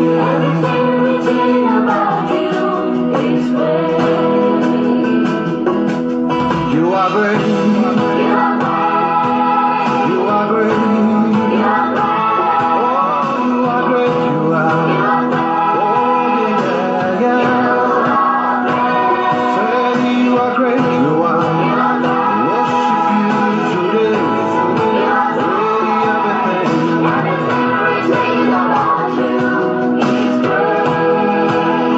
Everything about you is great. You are great. You are great. You are great. You are great. Oh, you are great. You are. You are great. Oh, yeah, yeah. Say you are great. You are. Worship you today. Everything about you is great.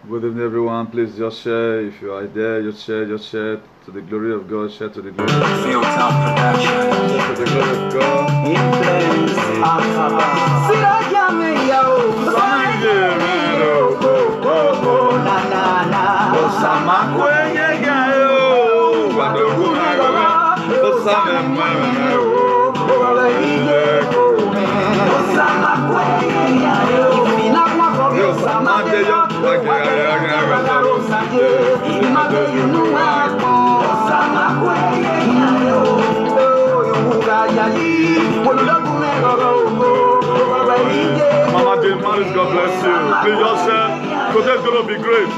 Good evening, everyone. Please just share. If you are there, just share to the glory of God. Share to the glory of God. Feel Town Production. To the glory of God. Influence Akaba. Na na na. Osama kwenye gayo. Wadogo na gawe. Osama mwenye gayo. Osama kwenye gayo. Osama deyo. Mama Demaris, God bless you. Please just share. Today's going to be great.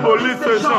Police station.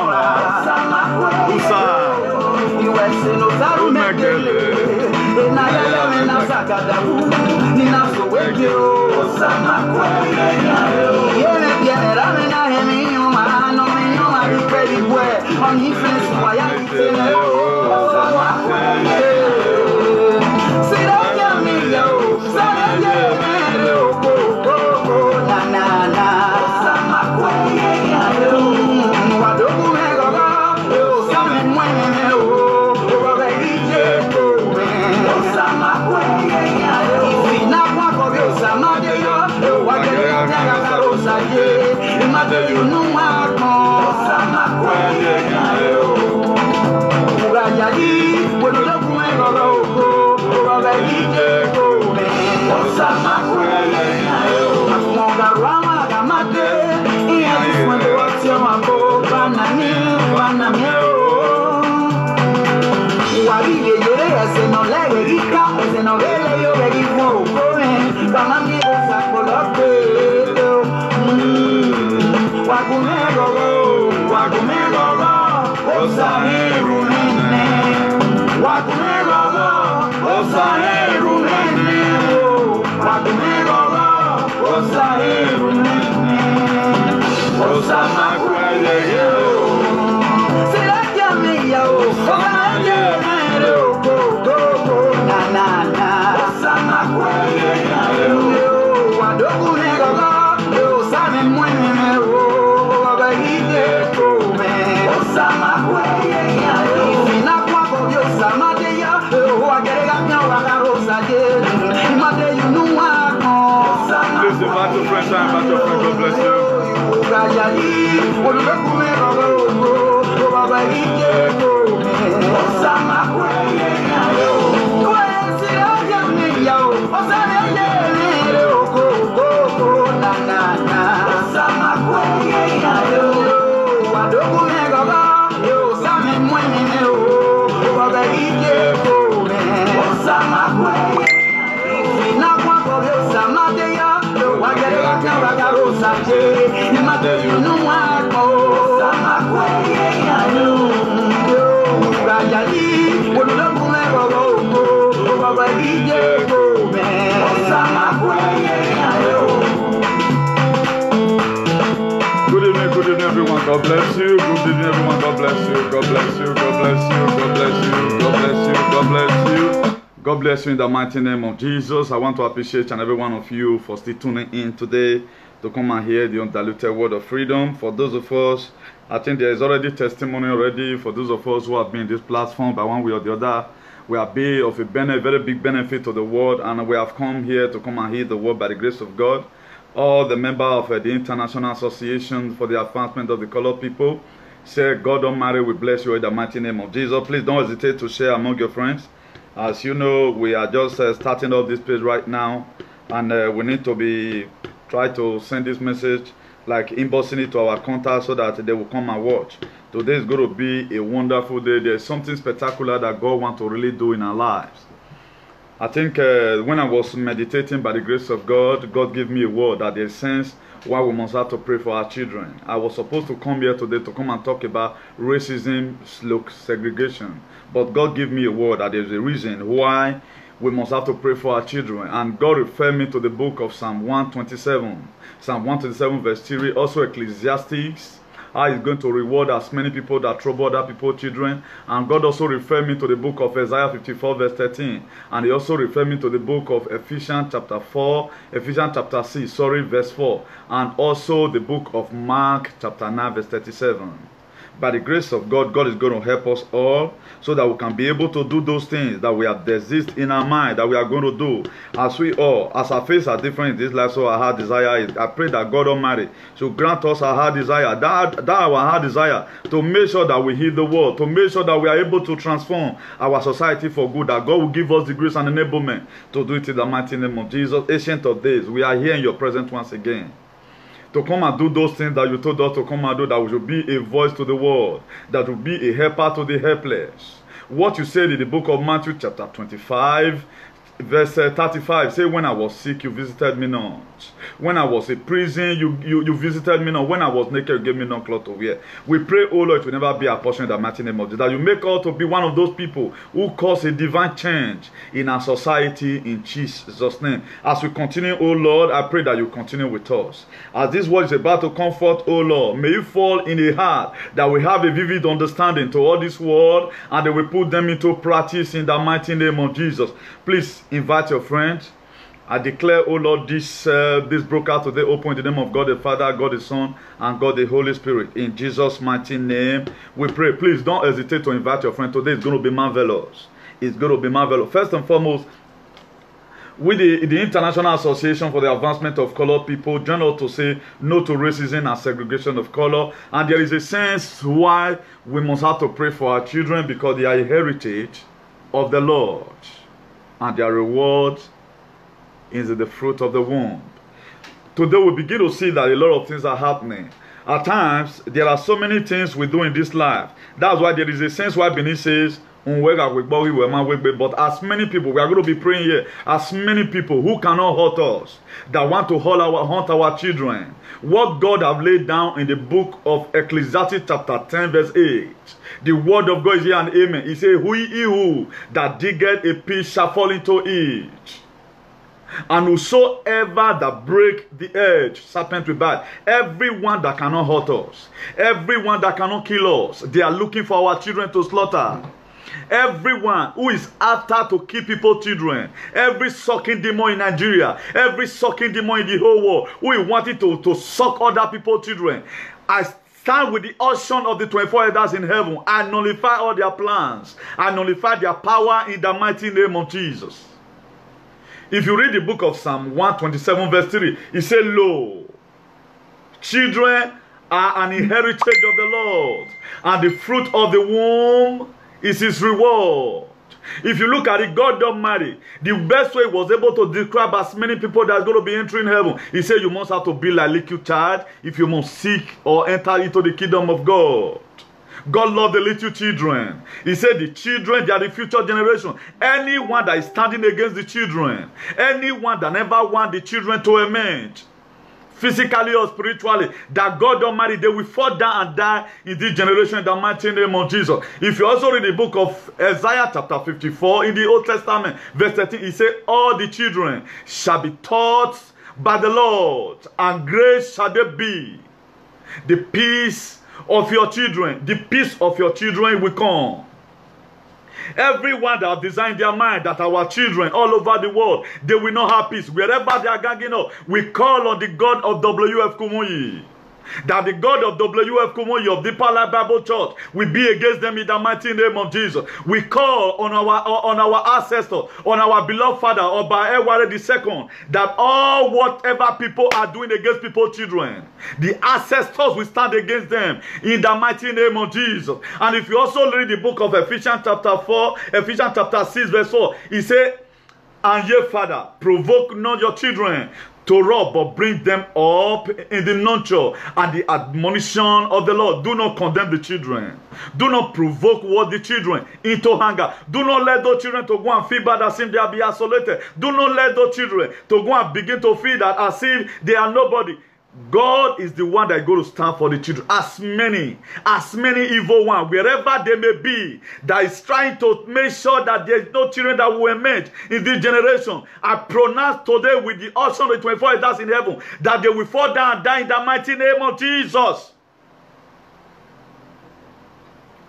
God bless you. Good evening, everyone. God bless you. God bless you. God bless you. God bless you. God bless you. God bless you. God bless you in the mighty name of Jesus. I want to appreciate each and every one of you for still tuning in today to come and hear the undiluted word of freedom. For those of us, I think there is already testimony already. For those of us who have been in this platform by one way or the other, we have been of a very big benefit to the world, and we have come here to come and hear the word by the grace of God. All the members of the International Association for the Advancement of the Colored People say, God Almighty, we bless you in the mighty name of Jesus. Please don't hesitate to share among your friends. As you know, we are just starting off this page right now, and we need to try to send this message, like inboxing it to our contacts so that they will come and watch. Today is going to be a wonderful day. There's something spectacular that God wants to really do in our lives. I think when I was meditating by the grace of God, God gave me a word that there's sense why we must have to pray for our children. I was supposed to come here today to come and talk about racism, segregation. But God gave me a word that there's a reason why we must have to pray for our children. And God referred me to the book of Psalm 127. Psalm 127 verse 3, also Ecclesiastes. How he's going to reward as many people that trouble other people's children. And God also referred me to the book of Isaiah 54 verse 13. And he also referred me to the book of Ephesians chapter 6, verse 4. And also the book of Mark chapter 9 verse 37. By the grace of God, God is going to help us all so that we can be able to do those things that we have desist in our mind that we are going to do. As our faces are different in this life, so our heart desire is. I pray that God Almighty should grant us our heart desire, that our heart desire to make sure that we heed the word, to make sure that we are able to transform our society for good, that God will give us the grace and enablement to do it in the mighty name of Jesus. Ancient of days, we are here in your presence once again, to come and do those things that you told us to come and do, that we should be a voice to the world, that will be a helper to the helpless. What you said in the book of Matthew chapter 25, verse 35, say, when I was sick, you visited me not. When I was in prison, you visited me not. When I was naked, you gave me no cloth to wear. We pray, oh Lord, it will never be our portion in the mighty name of Jesus, that you make us to be one of those people who cause a divine change in our society in Jesus' name. As we continue, oh Lord, I pray that you continue with us. As this word is about to comfort, oh Lord, may you fall in a heart that we have a vivid understanding to all this word, and that we put them into practice in the mighty name of Jesus. Please invite your friends. I declare, oh Lord, this broadcast today open in the name of God the Father, God the Son, and God the Holy Spirit. In Jesus' mighty name, we pray. Please don't hesitate to invite your friend. Today is going to be marvelous. It's going to be marvelous. First and foremost, with the International Association for the Advancement of Colored People, join us to say no to racism and segregation of color. And there is a sense why we must have to pray for our children, because they are a heritage of the Lord. and their reward is in the fruit of the womb. Today we begin to see that a lot of things are happening. At times, there are so many things we do in this life. That's why there is a sense why Benin says, but as many people, we are going to be praying here, as many people who cannot hurt us, that want to hunt our children. What God have laid down in the book of Ecclesiastes chapter 10 verse 8. The word of God is here and amen. He says, he who that diggeth a pit shall fall into it. And whosoever that break the edge, serpent will bite. Everyone that cannot hurt us, everyone that cannot kill us, they are looking for our children to slaughter. Everyone who is after to kill people's children, every sucking demon in Nigeria, every sucking demon in the whole world, who is wanting to suck other people's children, I stand with the unction of the 24 elders in heaven. I nullify all their plans. I nullify their power in the mighty name of Jesus. If you read the book of Psalm 127 verse 3, it says, lo, children are an heritage of the Lord, and the fruit of the womb is his reward. If you look at it, God Almighty, the best way he was able to describe as many people that are going to be entering heaven, he said you must have to be like little child if you must seek or enter into the kingdom of God. God loved the little children. He said the children, they are the future generation. Anyone that is standing against the children, anyone that never want the children to emerge, physically or spiritually, that God Almighty, they will fall down and die in this generation in the mighty name of Jesus. If you also read the book of Isaiah chapter 54 in the Old Testament, verse 13, he said, all the children shall be taught by the Lord, and grace shall they be. The peace of your children, the peace of your children will come. Everyone that have designed their mind that our children all over the world, they will not have peace. Wherever they are ganging up, we call on the God of W.F. Kumuyi. That the God of W.F. Kumuyi of Deeper Life Bible Church will be against them in the mighty name of Jesus. We call on our ancestors, on our beloved father, Oba Eware II, that all whatever people are doing against people's children, the ancestors will stand against them in the mighty name of Jesus. And if you also read the book of Ephesians chapter 4, Ephesians chapter 6 verse 4, he said, and ye father, provoke not your children to rob, but bring them up in the nurture and the admonition of the Lord. Do not condemn the children. Do not provoke what the children into anger. Do not let those children to go and feel bad as if they are being isolated. Do not let those children to go and begin to feel that as if they are nobody. God is the one that is going to stand for the children. As many evil ones, wherever they may be, that is trying to make sure that there is no children that will emerge in this generation. I pronounce today with the unction of the 24 elders in heaven that they will fall down and die in the mighty name of Jesus.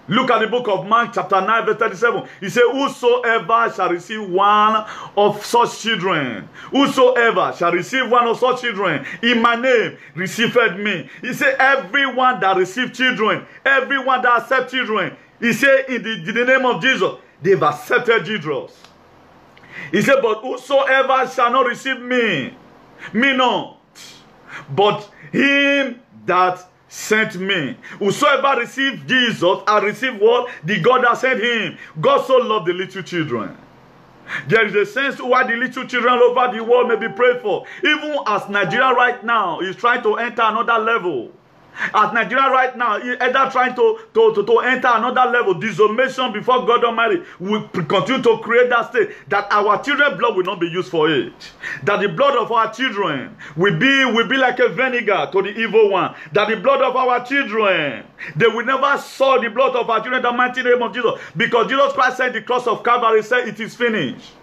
Look at the book of Mark chapter 9 verse 37. He said, whosoever shall receive one of such children, whosoever shall receive one of such children in my name, receiveth me. He said, everyone that receives children, everyone that accepts children, he said in the name of Jesus, they've accepted Jesus. He said, but whosoever shall not receive me not, but him that sent me. Whosoever received Jesus and received what? The God that sent him. God so loved the little children. There is a sense why the little children all over the world may be prayed for. Even as Nigeria right now is trying to enter another level. As Nigeria right now is either trying to enter another level, desolation before God Almighty will continue to create that state, that our children's blood will not be used for it. That the blood of our children will be like a vinegar to the evil one. That the blood of our children, they will never saw the blood of our children in the mighty name of Jesus. Because Jesus Christ said the cross of Calvary said it is finished.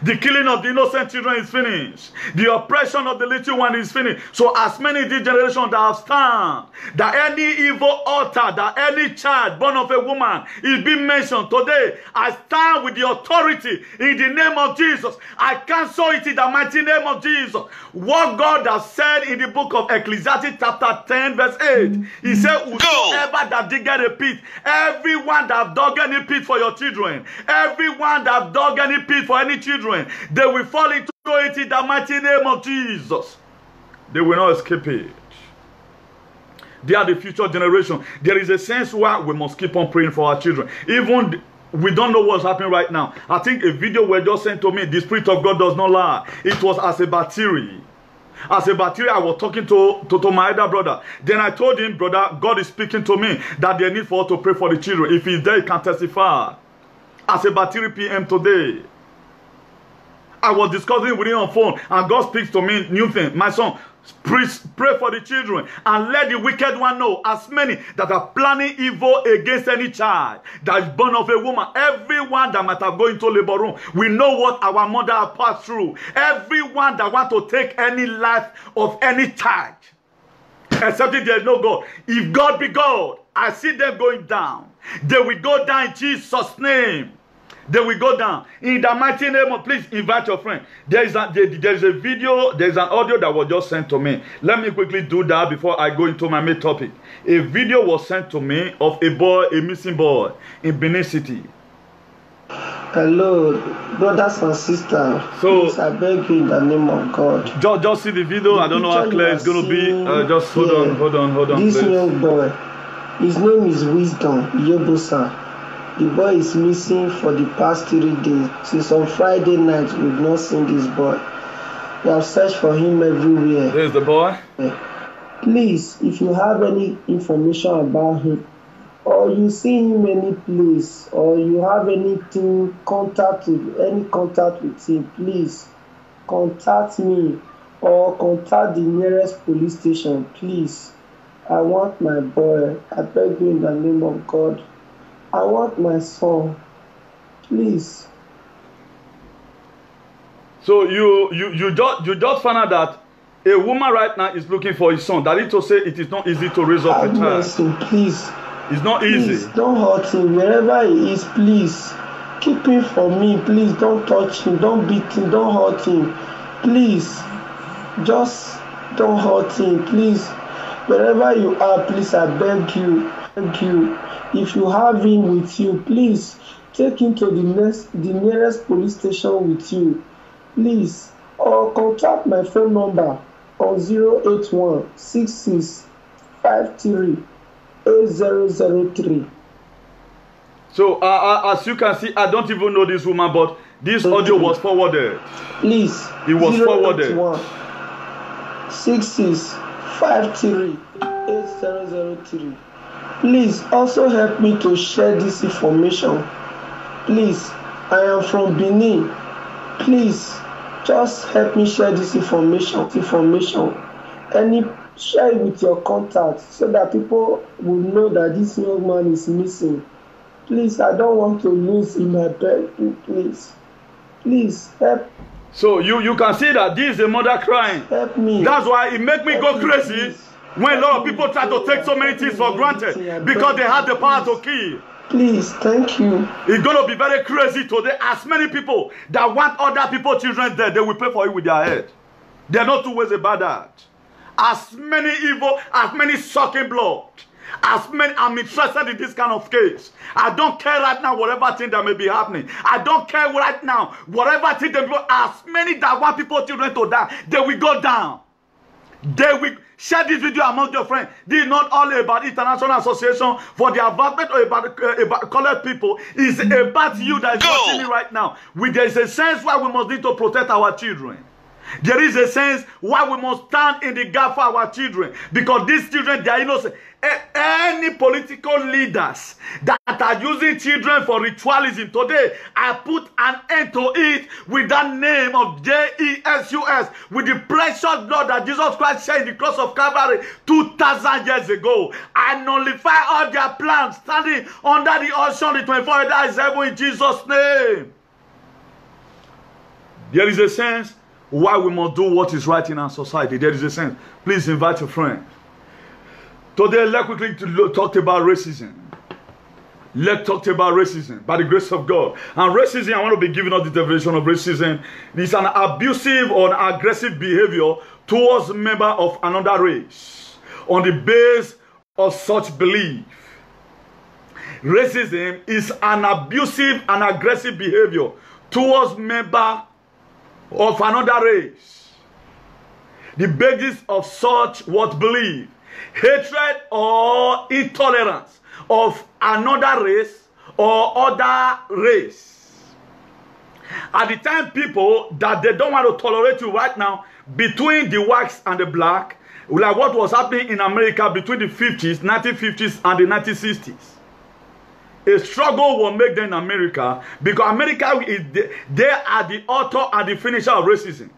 The killing of the innocent children is finished. The oppression of the little one is finished. So as many in this generation that have stand, that any evil altar, that any child born of a woman is being mentioned today, I stand with the authority in the name of Jesus. I cancel it in the mighty name of Jesus. What God has said in the book of Ecclesiastes chapter 10 verse 8, he said, whosoever that diggeth a pit, everyone that have dug any pit for your children, everyone that have dug any pit for any children, they will fall into it in the mighty name of Jesus. They will not escape it. They are the future generation. There is a sense why we must keep on praying for our children. Even we don't know what's happening right now. I think a video was just sent to me. The Spirit of God does not lie. It was as a battery. As a battery, I was talking to my elder brother. Then I told him, brother, God is speaking to me that they need for us to pray for the children. If he's there, he can testify. As a battery PM today. I was discussing with him on phone, and God speaks to me, new thing. My son, pray for the children, and let the wicked one know, as many that are planning evil against any child that is born of a woman, everyone that might have gone into labor room, we know what our mother has passed through. Everyone that want to take any life of any child, except if there is no God. If God be God, I see them going down. They will go down in Jesus' name. They will go down. In the mighty name of, please invite your friend. There is a video, there is an audio that was just sent to me. Let me quickly do that before I go into my main topic. A video was sent to me of a boy, a missing boy in Benin City. Hello, brothers and sisters. So, please, I beg you in the name of God. Just see the video. I don't know how clear it's going to be. Just hold on, this please. young boy, his name is Wisdom Yobosa. The boy is missing for the past 3 days. Since on Friday night, we've not seen this boy. We have searched for him everywhere. There's the boy. Please, if you have any information about him, or you see him any place, or you have anything, any contact with him, please contact me or contact the nearest police station, please. I want my boy. I beg you in the name of God. I want my son, please. So you just found out that a woman right now is looking for his son. That is to say, it is not easy to raise up a child. Please. It's not easy. Please, don't hurt him. Wherever he is, please keep him from me. Please don't touch him. Don't beat him. Don't hurt him. Please, just don't hurt him. Please, wherever you are, please, I beg you. If you have him with you, please take him to the nearest police station with you, please, or contact my phone number on 081 6653 8003. So as you can see, I don't even know this woman, but this audio was forwarded. Please, it was forwarded. 6653 8003. Please also help me to share this information. Please, I am from Benin. Please, just help me share this information. Share it with your contacts so that people will know that this young man is missing. Please, I don't want to lose him. I beg you, please help. So you can see that this is a mother crying. Help me. That's why it make me go crazy. When a lot of people try to take so many things for granted because they have the power to kill. Please, thank you. It's going to be very crazy today. As many people that want other people's children dead, they will pay for it with their head. They're not two ways about that. As many evil, as many sucking blood, as many, I'm interested in this kind of case. I don't care right now whatever thing that may be happening. I don't care right now whatever thing that may be, as many that want people's children to die, they will go down. They will share this video among your friends. This is not all about International Association for the Advancement or about colored people. It's about you that is watching me right now. There is a sense why we must need to protect our children. There is a sense why we must stand in the gap for our children. Because these children, they are innocent. Any political leaders that are using children for ritualism today, I put an end to it with that name of Jesus, with the precious blood that Jesus Christ shed in the cross of Calvary 2,000 years ago. I nullify all their plans standing under the ocean, the 24 elders heaven in Jesus' name. There is a sense why we must do what is right in our society. There is a sense. Please invite a friend. Today, let's quickly talk about racism. Let's talk about racism by the grace of God. And racism, I want to be giving us the definition of racism. It's an abusive or an aggressive behavior towards a member of another race on the basis of such belief. Racism is an abusive and aggressive behavior towards member of another race. The basis of such what belief, hatred or intolerance of another race or other race. At the time, people that they don't want to tolerate you right now between the whites and the black, like what was happening in America between the 50s, 1950s and the 1960s. A struggle will make them in America because America is they are the author and the finisher of racism.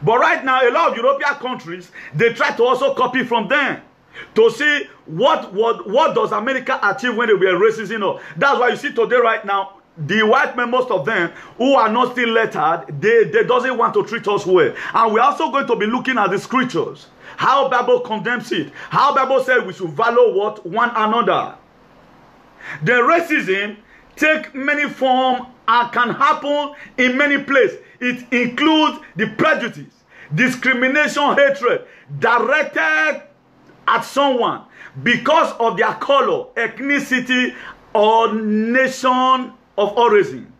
But right now, a lot of European countries, they try to also copy from them to see what does America achieve when they were racist. You know, that's why you see today right now, the white men, most of them who are not still lettered, they doesn't want to treat us well. And we're also going to be looking at the scriptures, how Bible condemns it, how Bible says we should value what one another. The racism take many forms and can happen in many places. It includes the prejudice, discrimination, hatred directed at someone because of their color, ethnicity, or nation of origin.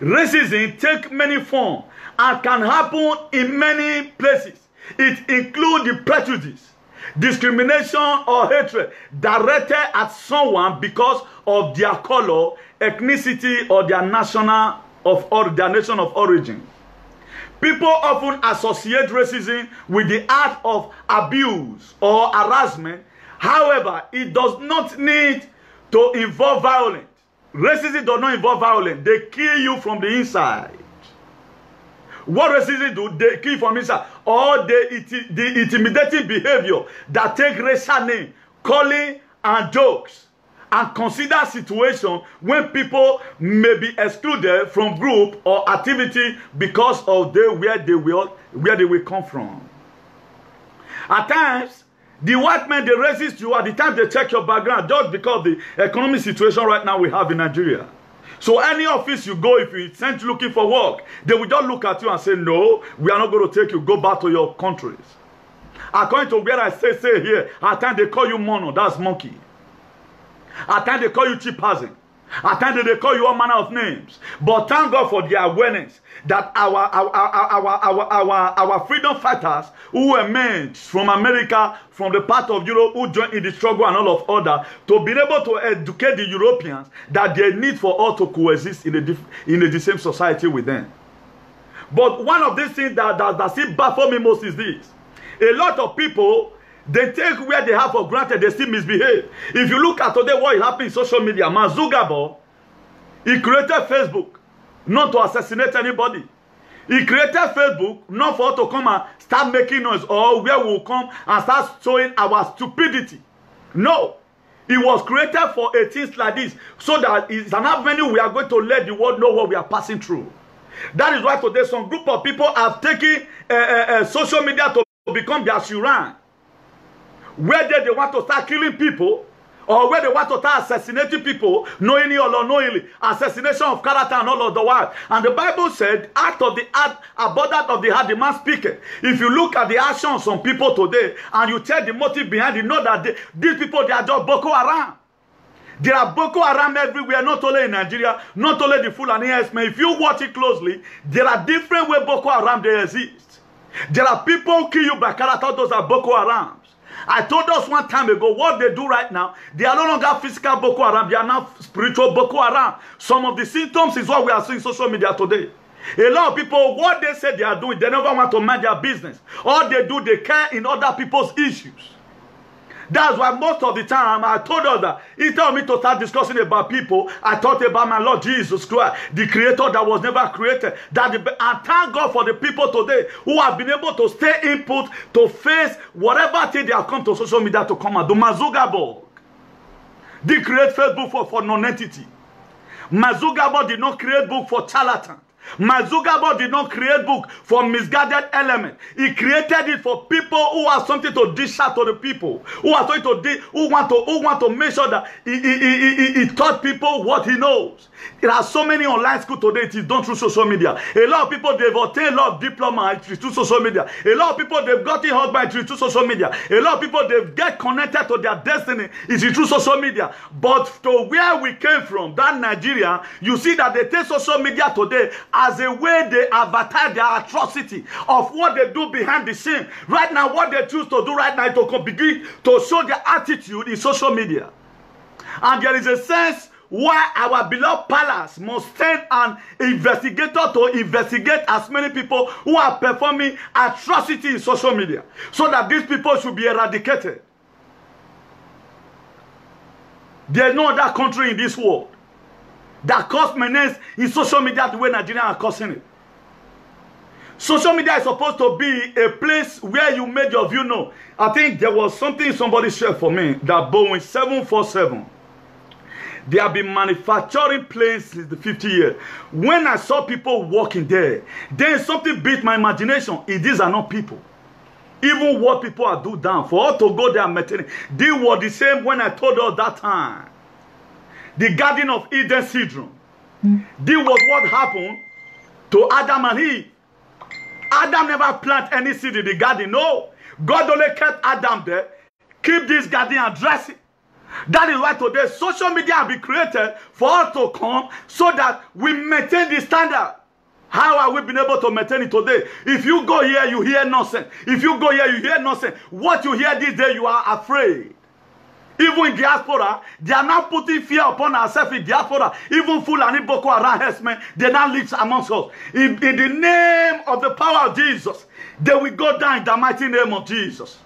Racism takes many forms and can happen in many places. It includes the prejudice, discrimination, or hatred directed at someone because of their color, ethnicity, or their nation of origin. People often associate racism with the act of abuse or harassment. However, it does not need to involve violence. Racism does not involve violence. They kill you from the inside. What racism do? They kill from inside. Or the intimidating behavior that take racial name, calling, and jokes, and consider situation when people may be excluded from group or activity because of where they will come from. At times, the white men, they resist you. At the time, they check your background just because of the economic situation right now we have in Nigeria. So any office you go, if you sent looking for work, they will just look at you and say, no, we are not going to take you. Go back to your countries. According to where I say here, at times they call you mono, that's monkey. At times they call you chimpanzee. At times they call you all manner of names. But thank God for the awareness that our freedom fighters who were men from America, from the part of Europe, who joined in the struggle and all of other, to be able to educate the Europeans that they need for us to coexist in the same society with them. But one of these things that still baffles me most is this. A lot of people, they take where they have for granted, they still misbehave. If you look at today what is happening in social media, Mark Zuckerberg, he created Facebook not to assassinate anybody. He created Facebook not for us to come and start making noise or where we'll come and start showing our stupidity. No. It was created for things like this so that it's an avenue we are going to let the world know what we are passing through. That is why today some group of people have taken social media to become their shrine. Whether they want to start killing people or where they want to start assassinating people, knowingly or unknowingly, assassination of character and all of the while. And the Bible said, out of the heart, abundance of the heart, the man speaketh. If you look at the actions of some people today, and you check the motive behind it, you know that these people, they are just Boko Haram. There are Boko Haram everywhere, not only in Nigeria, not only the Fulani herdsmen. If you watch it closely, there are different ways Boko Haram they exist. There are people who kill you by character, those are Boko Haram. I told us one time ago what they do right now. They are no longer physical Boko Haram. They are now spiritual Boko Haram. Some of the symptoms is what we are seeing in social media today. A lot of people, what they say they are doing, they never want to mind their business. All they do, they care in other people's issues. That's why most of the time I told us that instead of me to start discussing about people, I thought about my Lord Jesus Christ, the creator that was never created. And thank God for the people today who have been able to stay input to face whatever thing they have come to social media to come and do. Mark Zuckerberg did create Facebook for non-entity. Mark Zuckerberg did not create book for charlatan. Mark Zuckerberg did not create book for misguided element. He created it for people who have something to dish out to the people, who are something to who want to make sure that he taught people what he knows. There are so many online schools today. It is done through social media. A lot of people, they've obtained a lot of diploma through social media. A lot of people, they've gotten husband through social media. A lot of people, they've get connected to their destiny is through social media. But to where we came from, that Nigeria, you see that they take social media today as a way they advertise their atrocity of what they do behind the scene. Right now, what they choose to do right now is to begin to show their attitude in social media. And there is a sense why our beloved palace must send an investigator to investigate as many people who are performing atrocity in social media, so that these people should be eradicated. There is no other country in this world that cause menace in social media the way Nigerians are causing it. Social media is supposed to be a place where you made your view known. I think there was something somebody shared for me, that Boeing 747, they have been manufacturing planes since the 50 years. When I saw people walking there, then something beat my imagination. These are not people. Even what people are doing down, for us to go there and maintain, they were the same when I told us that time. The Garden of Eden syndrome. This was what happened to Adam and Eve. Adam never planted any seed in the garden. No. God only kept Adam there, keep this garden and dress it. That is why today social media have been created for us to come so that we maintain the standard. How are we been able to maintain it today? If you go here, you hear nonsense. If you go here, you hear nonsense. What you hear this day, you are afraid. Even in diaspora, they are now putting fear upon ourselves in diaspora. Even Fulani Boko Haram herdsmen, they now live amongst us. In the name of the power of Jesus, they will go down in the mighty name of Jesus.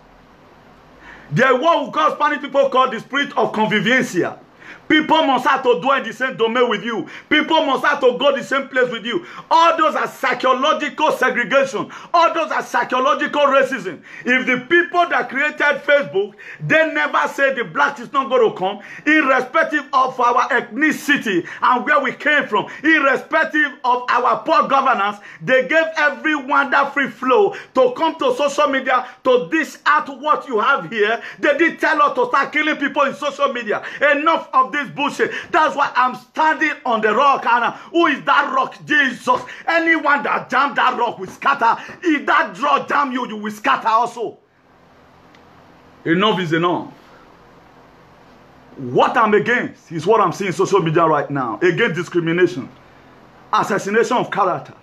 There is what we call Spanish people call the spirit of convivencia. People must have to dwell in the same domain with you. People must have to go the same place with you. All those are psychological segregation. All those are psychological racism. If the people that created Facebook, they never say the black is not going to come, irrespective of our ethnicity and where we came from, irrespective of our poor governance, they gave everyone that free flow to come to social media to dish out what you have here. They did tell us to start killing people in social media. Enough of this bullshit. That's why I'm standing on the rock. And who is that rock? Jesus. Anyone that jam that rock will scatter. If that rock jam you, you will scatter also. Enough is enough. What I'm against is what I'm seeing in social media right now. Against discrimination, assassination of characters,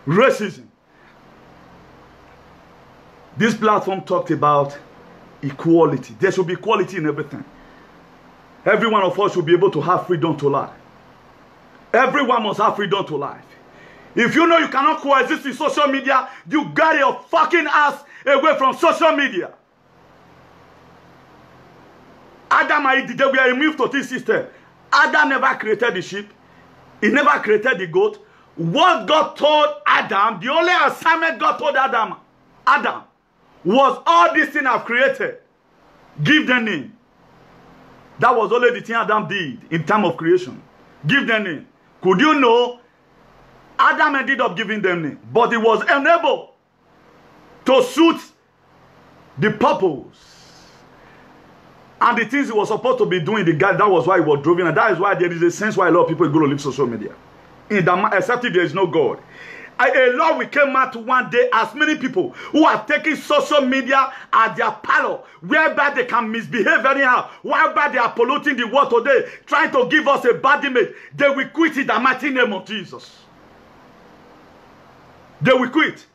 racism. This platform talked about equality. There should be equality in everything. Every one of us should be able to have freedom to life. Everyone must have freedom to life. If you know you cannot coexist in social media, you got your fucking ass away from social media. Adam and Eve, they were removed to this system. Adam never created the sheep. He never created the goat. What God told Adam, the only assignment God told Adam, was all these things I've created. Give them name. That was only the thing Adam did in time of creation. Give them name. Could you know Adam ended up giving them name, but he was unable to suit the purpose and the things he was supposed to be doing. The guy, that was why he was driven, and that is why there is a sense why a lot of people are going to leave social media, except if there is no God. A law will come out one day as many people who are taking social media as their parlor, whereby they can misbehave anyhow, whereby they are polluting the world today, trying to give us a bad image. They will quit in the mighty name of Jesus. They will quit.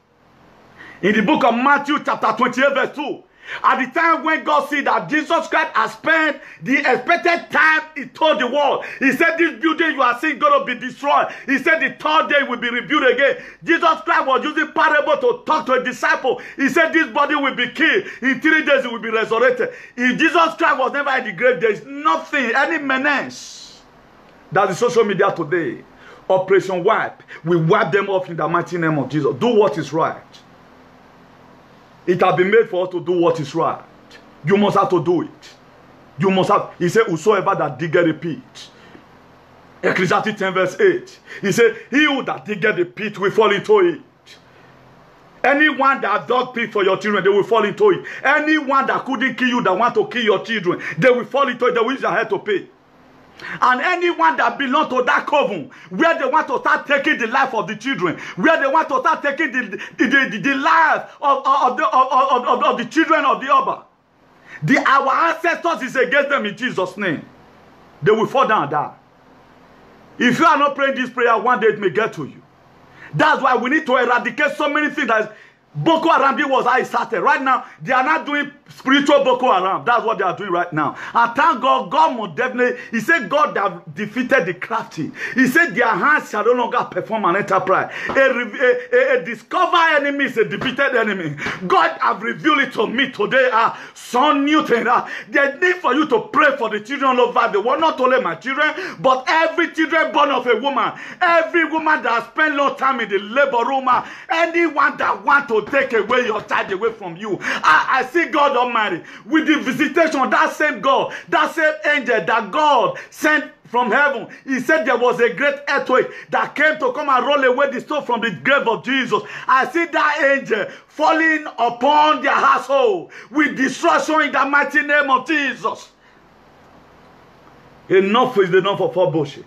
In the book of Matthew chapter 28 verse 2, at the time when God said that Jesus Christ has spent the expected time, he told the world, he said this building you are seeing going to be destroyed. He said the third day will be rebuilt again. Jesus Christ was using parable to talk to a disciple. He said this body will be killed. In 3 days it will be resurrected. If Jesus Christ was never in the grave, there is nothing, any menace that is social media today. Operation Wipe. We wipe them off in the mighty name of Jesus. Do what is right. It has been made for us to do what is right. You must have to do it. You must have. He said, whosoever that diggeth a pit. Ecclesiastes 10 verse 8. He said, he who that diggeth a pit will fall into it. Anyone that dug pit for your children, they will fall into it. Anyone that couldn't kill you, that want to kill your children, they will fall into it. They will use their head to pay. And anyone that belongs to that coven, where they want to start taking the life of the children, where they want to start taking the life of the children of the Oba, our ancestors is against them in Jesus' name. They will fall down and die. If you are not praying this prayer, one day it may get to you. That's why we need to eradicate so many things that Boko Haram was how it started. Right now, they are not doing spiritual Boko Haram. That's what they are doing right now. And thank God, God will definitely, he said God have defeated the crafty. He said their hands shall no longer perform an enterprise. A discovered enemy is a defeated enemy. God have revealed it to me today. Son Newton, there's need for you to pray for the children over the world. Not only my children, but every children born of a woman. Every woman that has spent long time in the labor room. Anyone that want to take away your child away from you. I see God Almighty with the visitation, that same God, that same angel that God sent from heaven. He said there was a great earthquake that came to come and roll away the stone from the grave of Jesus. I see that angel falling upon their household with destruction in the mighty name of Jesus. Enough is enough of all bullshit.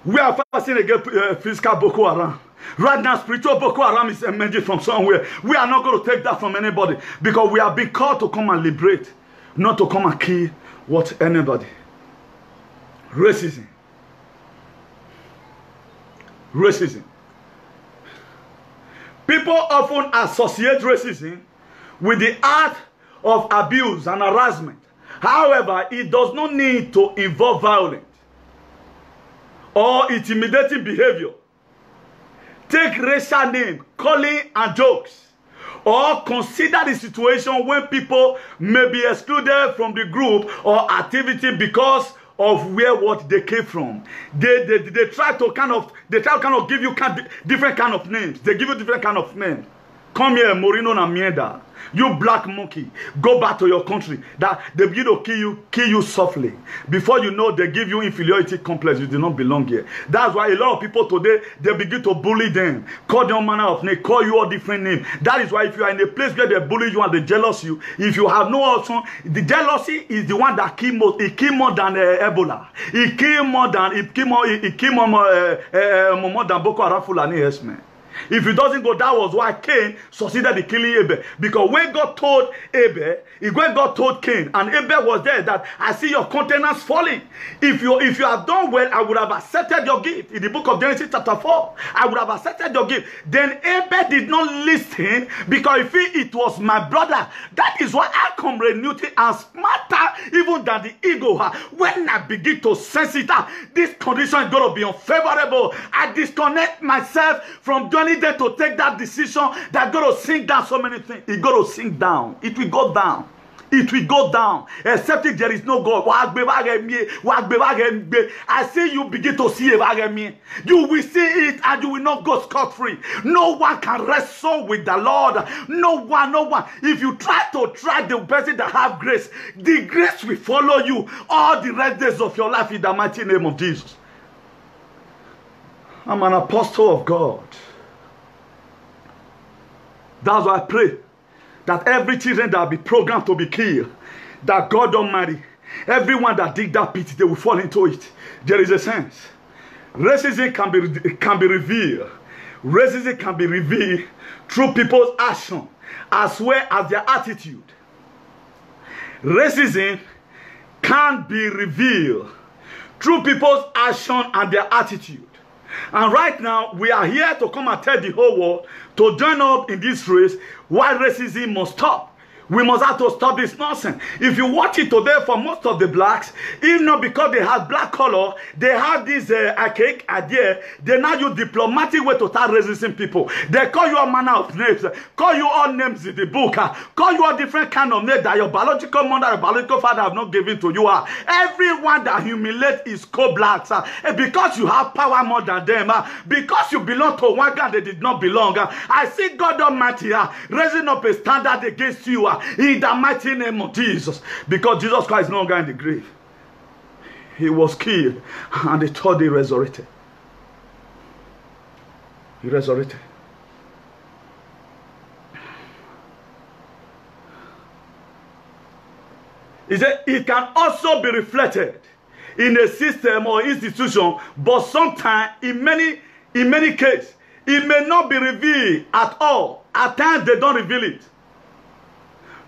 We are facing against physical Boko Haram. Right now, spiritual Boko Haram is emerging from somewhere. We are not going to take that from anybody because we have been called to come and liberate, not to come and kill what anybody. Racism. Racism. People often associate racism with the act of abuse and harassment. However, it does not need to involve violence or intimidating behavior. Take racial name, calling and jokes, or consider the situation when people may be excluded from the group or activity because of what they came from. They try to kind of give you different kind of names. They give you different kind of names. Come here, Morino na Mienda. You black monkey, go back to your country. That they begin to kill you softly. Before you know, they give you inferiority complex. You do not belong here. That's why a lot of people today, they begin to bully them, call them manner of name, call you all different names. That is why if you are in a place where they bully you and they jealous you, if you have no option, the jealousy is the one that kill more. It kill more than Ebola. It kill more than more than Boko Haram Fulani herdsmen. If it doesn't go, that was why Cain succeeded in killing Abel. Because when God told Abel, when God told Cain, and Abel was there, that I see your countenance falling. If you have done well, I would have accepted your gift. In the book of Genesis chapter 4, I would have accepted your gift. Then Abel did not listen because if it was my brother, that is why I come renewed and smarter even than the ego. When I begin to sense it, this condition is going to be unfavorable. I disconnect myself from doing there to take that decision that's going to sink down so many things. It's going to sink down. It will go down. It will go down. Except if there is no God. I say you begin to see it. You will see it and you will not go scot-free. No one can wrestle with the Lord. No one. If you try the person that have grace, the grace will follow you all the rest days of your life in the mighty name of Jesus. I'm an apostle of God. That's why I pray that every children that will be programmed to be killed, that God Almighty, everyone that dig that pit, they will fall into it. There is a sense. Racism can be revealed. Racism can be revealed through people's action as well as their attitude. Racism can be revealed through people's action and their attitude. And right now, we are here to come and tell the whole world to join up in this race why racism must stop. We must have to stop this nonsense. If you watch it today for most of the blacks, even not because they have black color, they have this archaic idea. They now use diplomatic way to start racism people. They call you all manner of names, call you all names in the book, call you all different kind of names that your biological mother, your biological father have not given to you. Everyone that humiliates is co-blacks. Because you have power more than them, because you belong to one gang they did not belong. I see God Almighty raising up a standard against you. In the mighty name of Jesus. Because Jesus Christ is no longer in the grave. He was killed. And the third day resurrected. He resurrected. He said it can also be reflected in a system or institution. But sometimes in many cases it may not be revealed at all. At times they don't reveal it.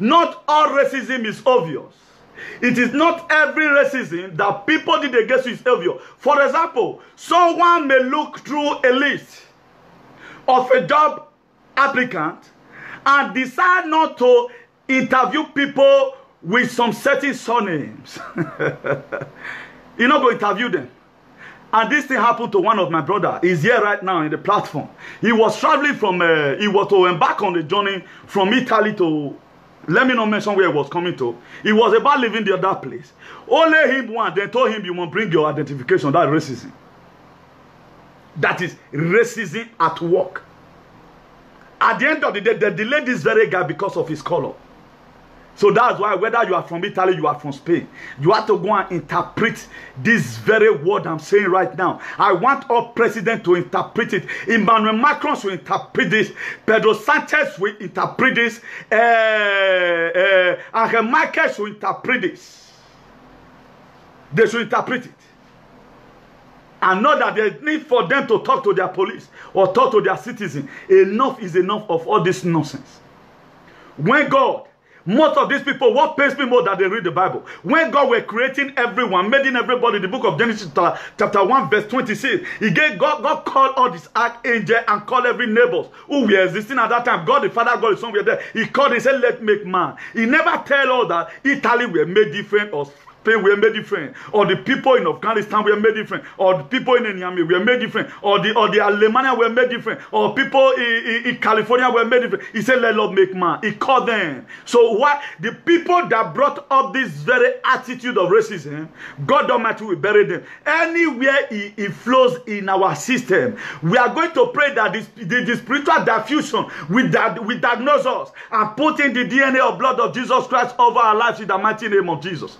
Not all racism is obvious. It is not every racism that people did against you is obvious. For example, someone may look through a list of a job applicant and decide not to interview people with some certain surnames. You're not going to interview them. And this thing happened to one of my brother. He's here right now in the platform. He was traveling from, he was to embark on the journey from Italy to, let me not mention where he was coming to. He was about leaving the other place. Only him one, they told him, you must bring your identification. That's racism. That is racism at work. At the end of the day, they delayed this very guy because of his color. So that's why whether you are from Italy, you are from Spain, you have to go and interpret this very word I'm saying right now. I want all presidents to interpret it. Emmanuel Macron will interpret this. Pedro Sanchez will interpret this. Angel Marquez will interpret this. They should interpret it. And know that there's need for them to talk to their police or talk to their citizens. Enough is enough of all this nonsense. When God, most of these people, what pains me more that they read the Bible. When God were creating everyone, making everybody, the book of Genesis chapter 1 verse 26, he gave God called all these archangels and called every neighbors who were existing at that time. God the Father, God the Son were there. He called and said, let make man. He never tell all that Italy were made different or Spain were made different, or the people in Afghanistan were made different, or the people in Niamey were made different, or the Alemania were made different, or people in California were made different. He said, let Lord make man. He called them. So what the people that brought up this very attitude of racism, God Almighty will bury them. Anywhere it flows in our system, we are going to pray that the spiritual diffusion will diagnose us and put in the DNA of blood of Jesus Christ over our lives in the mighty name of Jesus.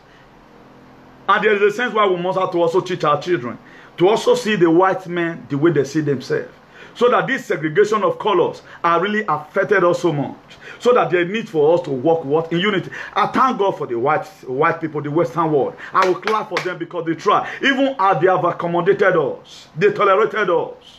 And there is a sense why we must have to also teach our children to also see the white men the way they see themselves. So that this segregation of colors are really affected us so much. So that there is need for us to work in unity. I thank God for the white people, the Western world. I will clap for them because they try. Even as they have accommodated us, they tolerated us.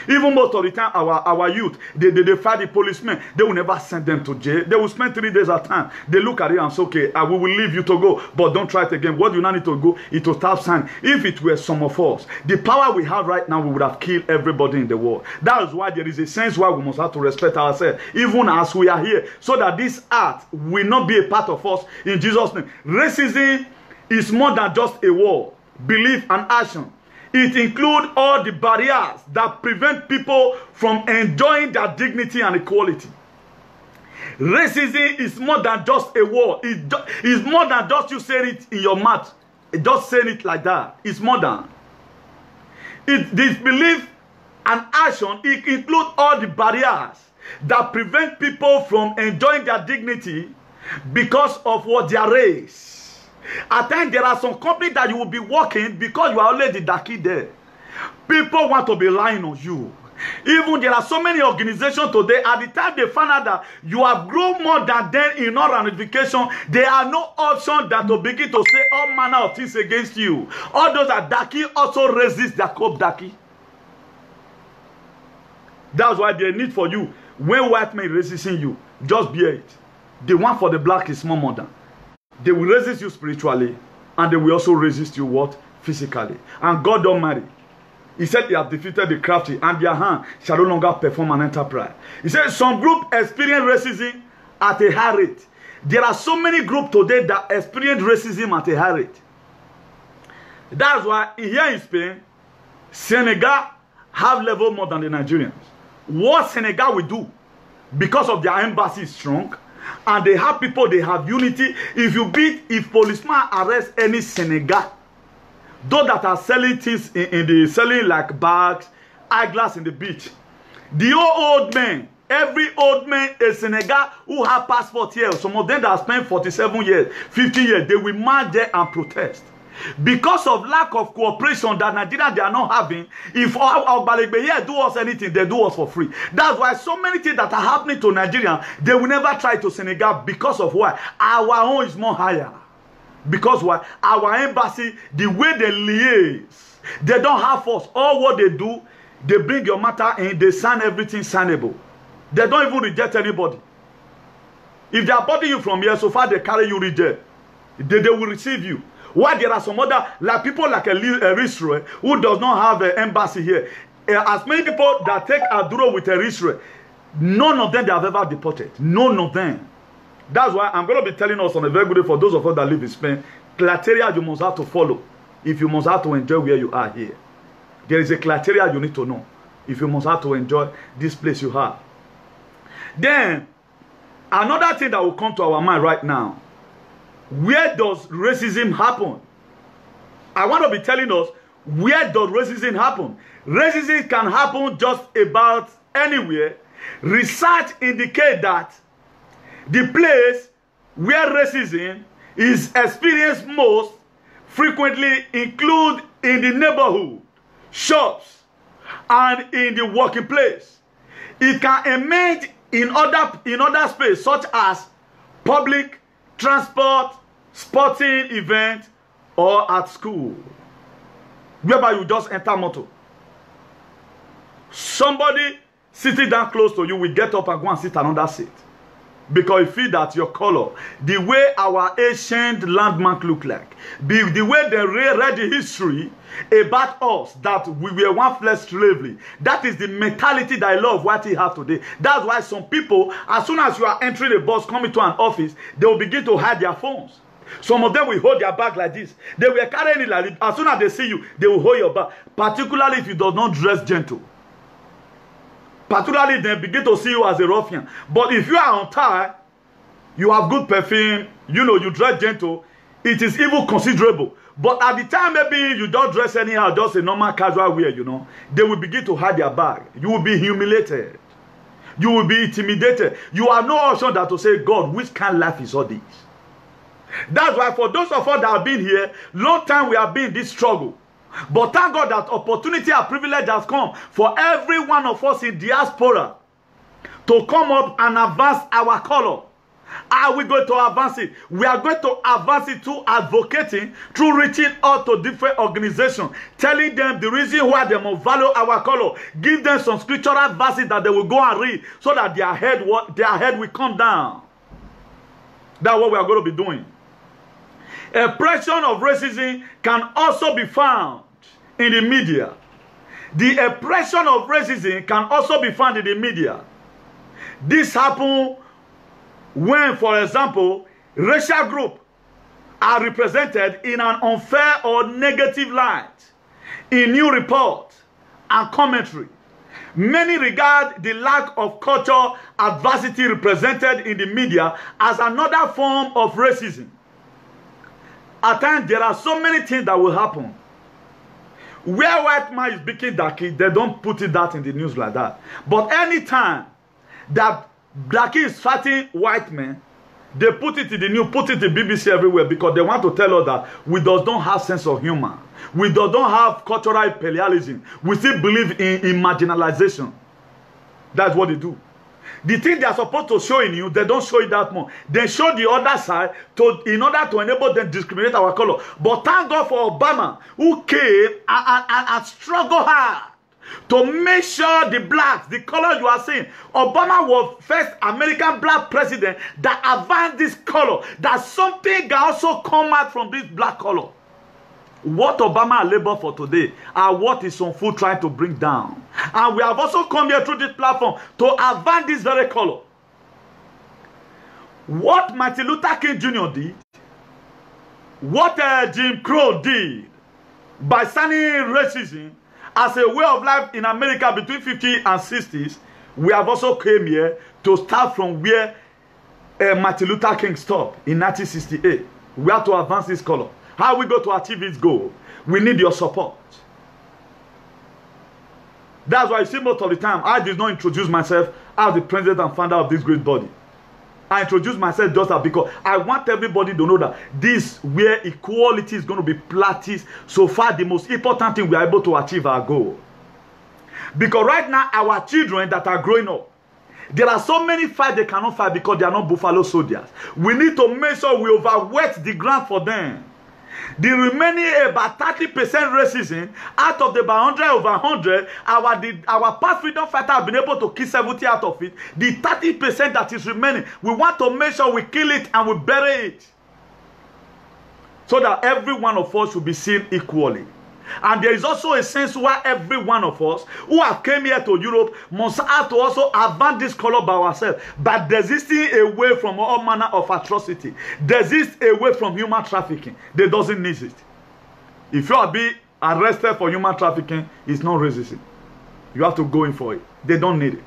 Even most of the time, our youth, they fight the policemen. They will never send them to jail. They will spend 3 days at a time. They look at it and say, okay, we will leave you to go, but don't try it again. What you now need to go is to stop sign. If it were some of us, the power we have right now, we would have killed everybody in the world. That is why there is a sense why we must have to respect ourselves, even as we are here, so that this art will not be a part of us in Jesus' name. Racism is more than just a word, belief, and action. It includes all the barriers that prevent people from enjoying their dignity and equality. Racism is more than just a word. It's more than just you saying it in your mouth. Just saying it like that. It's more than. This belief and action, it includes all the barriers that prevent people from enjoying their dignity because of what their race. At times, there are some companies that you will be working because you are already darky there. People want to be lying on you. Even there are so many organizations today, at the time they find out that you have grown more than them in all ramification, there are no option than to begin to say all manner of things against you. All those are darky also resist their cop darky. That's why they need for you. When white men resisting you, just bear it. The one for the black is more modern. They will resist you spiritually, and they will also resist you what? Physically. And God Almighty, he said, he has defeated the crafty, and their hand shall no longer perform an enterprise. He said some group experience racism at a high rate. There are so many groups today that experience racism at a high rate. That's why here in Spain, Senegal have level more than the Nigerians. What Senegal will do, because of their embassy is strong, and they have people, they have unity. If policemen arrest any Senegal, those that are selling things selling like bags, eyeglass in the beach, the old men, every old man in Senegal who have passport here, some of them that have spent 47 years, 50 years, they will march there and protest. Because of lack of cooperation that Nigeria they are not having, if our Balegbe here do us anything, they do us for free. That's why so many things that are happening to Nigeria, they will never try to Senegal because of why? Our own is more higher. Because why? Our embassy, the way they liaise, they don't have us. All what they do, they bring your matter and they sign everything signable. They don't even reject anybody. If they are boarding you from here, so far they carry you reject. They will receive you. Why there are some other like people like Eritrea who does not have an embassy here. As many people that take Aduro with Eritrea, None of them they have ever deported. None of them. That's why I'm going to be telling us on a very good day for those of us that live in Spain, criteria you must have to follow if you must have to enjoy where you are here. There is a criteria you need to know if you must have to enjoy this place you have. Then, another thing that will come to our mind right now, where does racism happen? I want to be telling us, where does racism happen? Racism can happen just about anywhere. Research indicates that the place where racism is experienced most frequently include in the neighborhood, shops, and in the working place. It can emerge in other spaces such as public transport, sporting events, or at school, whereby you just enter motor. Somebody sitting down close to you will get up and go and sit another seat because you feel that your color, the way our ancient landmark look like, the way they read the history about us, that we were one flesh slavery. That is the mentality that I love what we have today. That's why some people, as soon as you are entering a bus, coming to an office, they will begin to hide their phones. Some of them will hold their bag like this. They will carry it like this. As soon as they see you, they will hold your bag. Particularly if you do not dress gentle. Particularly if they begin to see you as a ruffian. But if you are on tie, you have good perfume, you know, you dress gentle, it is even considerable. But at the time maybe you don't dress anyhow, just a normal casual wear, you know, they will begin to hide their bag. You will be humiliated. You will be intimidated. You have no option than to say, God, which kind of life is all this? That's why for those of us that have been here, long time we have been in this struggle. But thank God that opportunity and privilege has come for every one of us in diaspora to come up and advance our color. Are we going to advance it? We are going to advance it through advocating, through reaching out to different organizations, telling them the reason why they must value our color. Give them some scriptural verses that they will go and read so that their head will come down. That's what we are going to be doing. Oppression of racism can also be found in the media. The oppression of racism can also be found in the media. This happens when, for example, racial groups are represented in an unfair or negative light in new reports and commentary. Many regard the lack of cultural adversity represented in the media as another form of racism. At times, there are so many things that will happen. Where white man is speaking Daki, they don't put it that in the news like that. But anytime that Daki is fighting white men, they put it in the news, put it in BBC everywhere because they want to tell us that we don't have sense of humor. We don't have cultural imperialism. We still believe in marginalization. That's what they do. The thing they are supposed to show in you, they don't show it that more. They show the other side in order to enable them to discriminate our color. But thank God for Obama, who came and struggled hard to make sure the blacks, the color you are seeing. Obama was first American black president that advanced this color. That something can also come out from this black color. What Obama labor for today are what is some food trying to bring down. And we have also come here through this platform to advance this very color. What Martin Luther King Jr. did, what Jim Crow did by signing racism as a way of life in America between 50s and 60s, we have also came here to start from where Martin Luther King stopped in 1968. We have to advance this color. How are we going to achieve this goal? We need your support. That's why you see most of the time, I did not introduce myself as the president and founder of this great body. I introduced myself just because I want everybody to know that this where equality is going to be practiced. So far, the most important thing we are able to achieve our goal. Because right now, our children that are growing up, there are so many fights they cannot fight because they are not buffalo soldiers. We need to make sure we overweight the ground for them. The remaining about 30% racism out of the 100 over 100, our past freedom fighters have been able to kill 70 out of it. The 30% that is remaining, we want to make sure we kill it and we bury it. So that every one of us should be seen equally. And there is also a sense where every one of us who have came here to Europe must have to also advance this color by ourselves, but desisting away from all manner of atrocity, desist away from human trafficking. They doesn't need it. If you are being arrested for human trafficking, it's not resisting. You have to go in for it. They don't need it.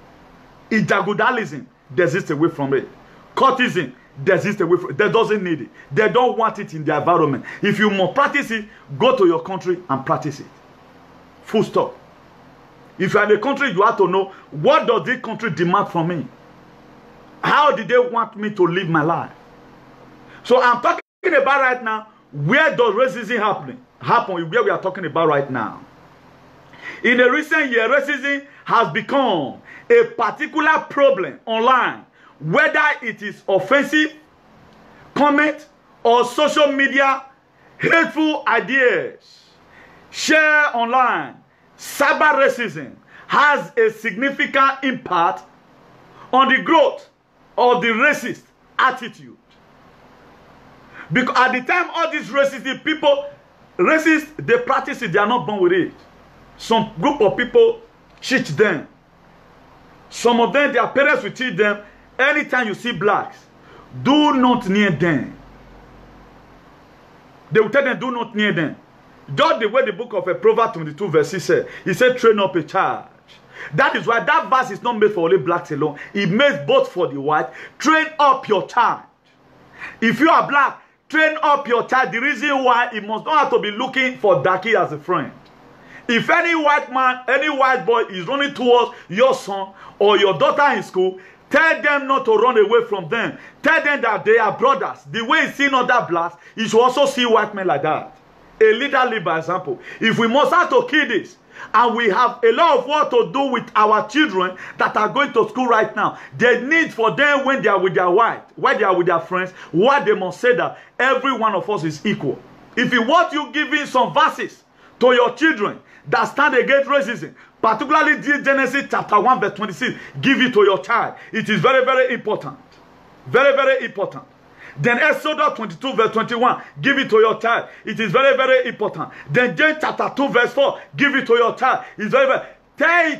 Ijagudalism, desist away from it. Courtism, desist away from it. They doesn't need it. They don't want it in their environment. If you must practice it, go to your country and practice it. Full stop. If you are in a country, you have to know, what does this country demand from me? How did they want me to live my life? So I'm talking about right now, where does racism happen where we are talking about right now. In the recent year, racism has become a particular problem online, whether it is offensive, comment, or social media, hateful ideas, share online. Cyber racism has a significant impact on the growth of the racist attitude. Because at the time all these racist people, they practice it, they are not born with it. Some group of people teach them. Some of them, their parents will teach them, anytime you see blacks, do not near them. They will tell them, do not near them. Just the way the book of Proverbs 22 verse 6 said, he said, train up a child. That is why that verse is not made for only blacks alone. It made both for the white. Train up your child. If you are black, train up your child. The reason why, it must not have to be looking for Daki as a friend. If any white man, any white boy is running towards your son or your daughter in school, tell them not to run away from them. Tell them that they are brothers. The way you see other blacks, you should also see white men like that. A leader live by example. If we must have to kill this, and we have a lot of work to do with our children that are going to school right now, the need for them when they are with their wife, when they are with their friends, what they must say that every one of us is equal. If you want you giving some verses to your children that stand against racism, particularly Genesis chapter 1 verse 26, give it to your child. It is very, very important. Very, very important. Then Exodus 22 verse 21, give it to your child. It is very, very important. Then James chapter 2 verse 4, give it to your child. It's very, very...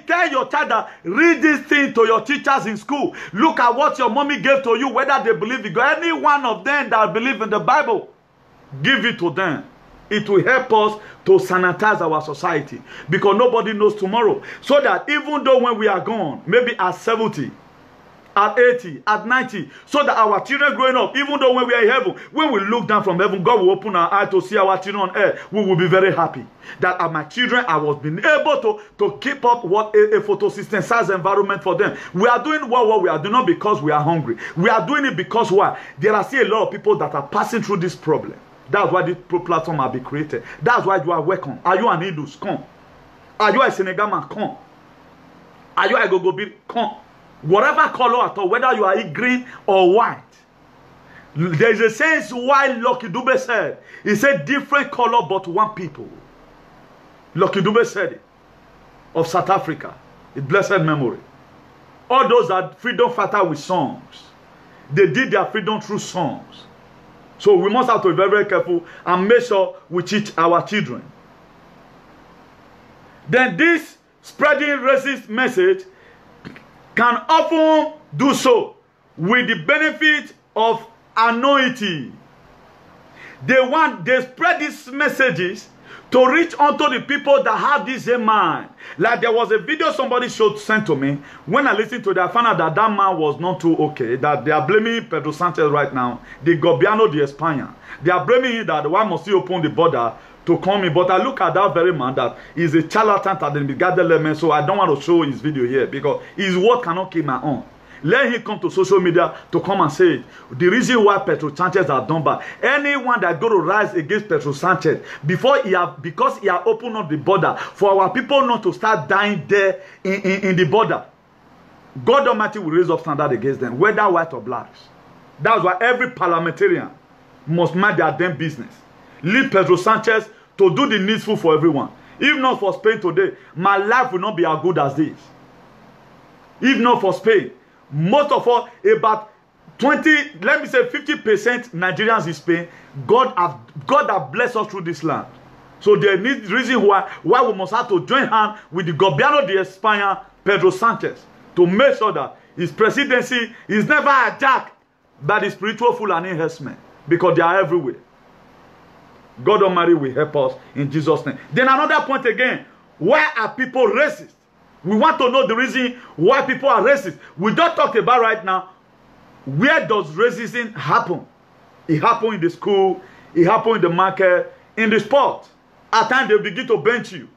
Tell your child that read this thing to your teachers in school. Look at what your mommy gave to you, whether they believe in God. Any one of them that believe in the Bible, give it to them. It will help us to sanitize our society, because nobody knows tomorrow. So that even though when we are gone, maybe at 70, at 80, at 90, so that our children growing up, even though when we are in heaven, when we look down from heaven, God will open our eyes to see our children on earth. We will be very happy that as my children, I was being able to keep up what a photosynthesized environment for them. We are doing what we are doing not because we are hungry. We are doing it because why? There are still a lot of people that are passing through this problem. That's why this platform has been created. That's why you are welcome. Are you an Indus? Come. Are you a Senegal man? Come. Are you a Gogobi? Come. Whatever color at all, whether you are green or white. There is a sense why Lucky Dube said, he said different color but one people. Lucky Dube said it, of South Africa, in blessed memory. All those are freedom fighters with songs. They did their freedom through songs. So we must have to be very, very careful and make sure we teach our children. Then this spreading racist message can often do so with the benefit of anointing. They spread these messages to reach onto the people that have this in mind. Like there was a video somebody sent to me. When I listened to that, I found out that that man was not too okay. That they are blaming Pedro Sanchez right now. The Gobiano de España. They are blaming him that why must he open the border to come in. But I look at that very man that is a charlatan at the gathered element. So I don't want to show his video here because his word cannot kill my own. Let him come to social media to come and say it. The reason why Pedro Sanchez has done bad. Anyone that go to rise against Pedro Sanchez because he has opened up the border for our people not to start dying there in the border, God Almighty will raise up standard against them, whether white or blacks. That's why every parliamentarian must mind their damn business. Leave Pedro Sanchez to do the needful for everyone. If not for Spain today, my life will not be as good as this. If not for Spain, most of all, about 20, let me say 50% Nigerians in Spain, God have blessed us through this land. So there is reason why we must have to join hands with the Gobierno de España, Pedro Sanchez, to make sure that his presidency is never attacked by the spiritual Fulani herdsmen, because they are everywhere. God Almighty will help us in Jesus' name. Then another point again, why are people racist? We want to know the reason why people are racist. We don't talk about right now, where does racism happen? It happens in the school, it happens in the market, in the sport. At times they begin to bench you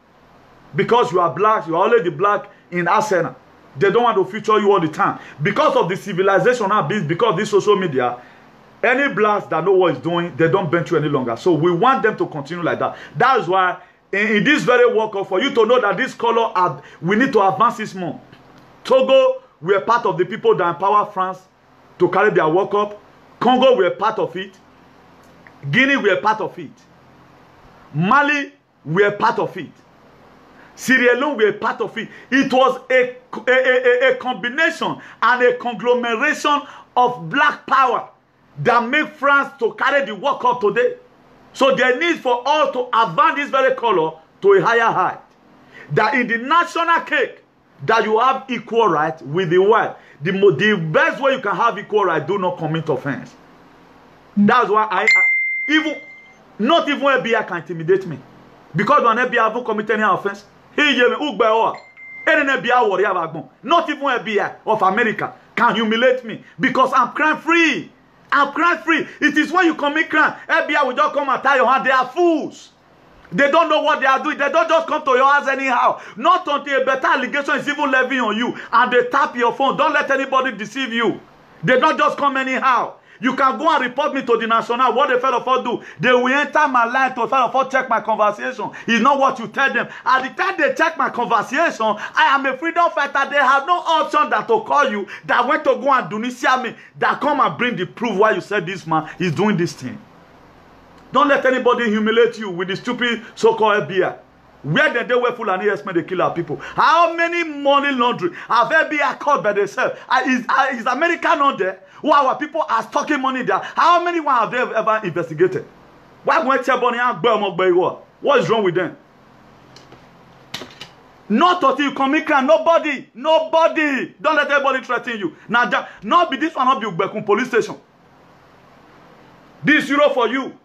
because you are black, you are already black in Arsenal. They don't want to feature you all the time. Because of the civilization now, because of this social media, any blacks that know what it's doing, they don't bench you any longer. So we want them to continue like that. That is why in this very World Cup, for you to know that this color, we need to advance this more. Togo, we are part of the people that empower France to carry their World Cup. Congo, we are part of it. Guinea, we are part of it. Mali, we are part of it. Sierra Leone, we are part of it. It was a combination and a conglomeration of black power that made France to carry the World Cup today. So there need for all to advance this very color to a higher height. That in the national cake, that you have equal right with the white. The best way you can have equal right, do not commit offense. That's why not even FBI can intimidate me. Because when FBI haven't committed any offense, not even FBI of America can humiliate me because I'm crime free. I'm crime free. It is when you commit crime, FBI will just come and tie your hand. They are fools. They don't know what they are doing. They don't just come to your house anyhow. Not until a better allegation is even levying on you and they tap your phone. Don't let anybody deceive you. They don't just come anyhow. You can go and report me to the national. What the fellow for do? They will enter my line to fellow for check my conversation. It's not what you tell them. At the time they check my conversation, I am a freedom fighter. They have no option that to call you that went to go and Tunisia me that come and bring the proof why you said this man is doing this thing. Don't let anybody humiliate you with the stupid so-called FBI. Where did they were full and yes, they kill our people? How many money laundering have FBI caught by themselves? Is America not there? Who our people are stocking money there? How many one have they ever investigated? Why won't you what is wrong with them? Not until you commit crime. Nobody. Don't let anybody threaten you. Now, not be this one, not be Ubekun police station. This euro for you.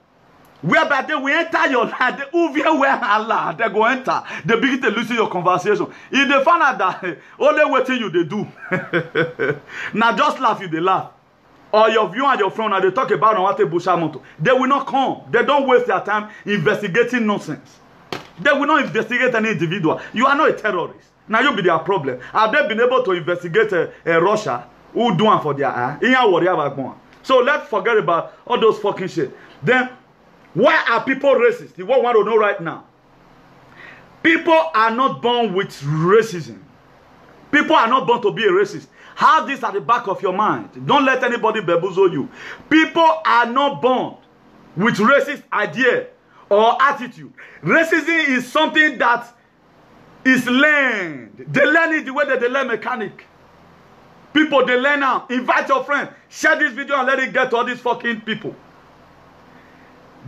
Whereby they will enter your life, they will wear Allah, they go enter, they begin to listen your conversation. If they find out that only waiting you they do. Now just laugh if they laugh. Or your view and your friend and they talk about on what Bushamoto. They will not come. They don't waste their time investigating nonsense. They will not investigate any individual. You are not a terrorist. Now you be their problem. Have they been able to investigate Russia? Who do one for their eye? So let's forget about all those fucking shit. Then why are people racist? You want to know right now. People are not born with racism. People are not born to be a racist. Have this at the back of your mind. Don't let anybody bamboozle you. People are not born with racist idea or attitude. Racism is something that is learned. They learn it the way that they learn mechanic. People, they learn now. Invite your friend. Share this video and let it get to all these fucking people.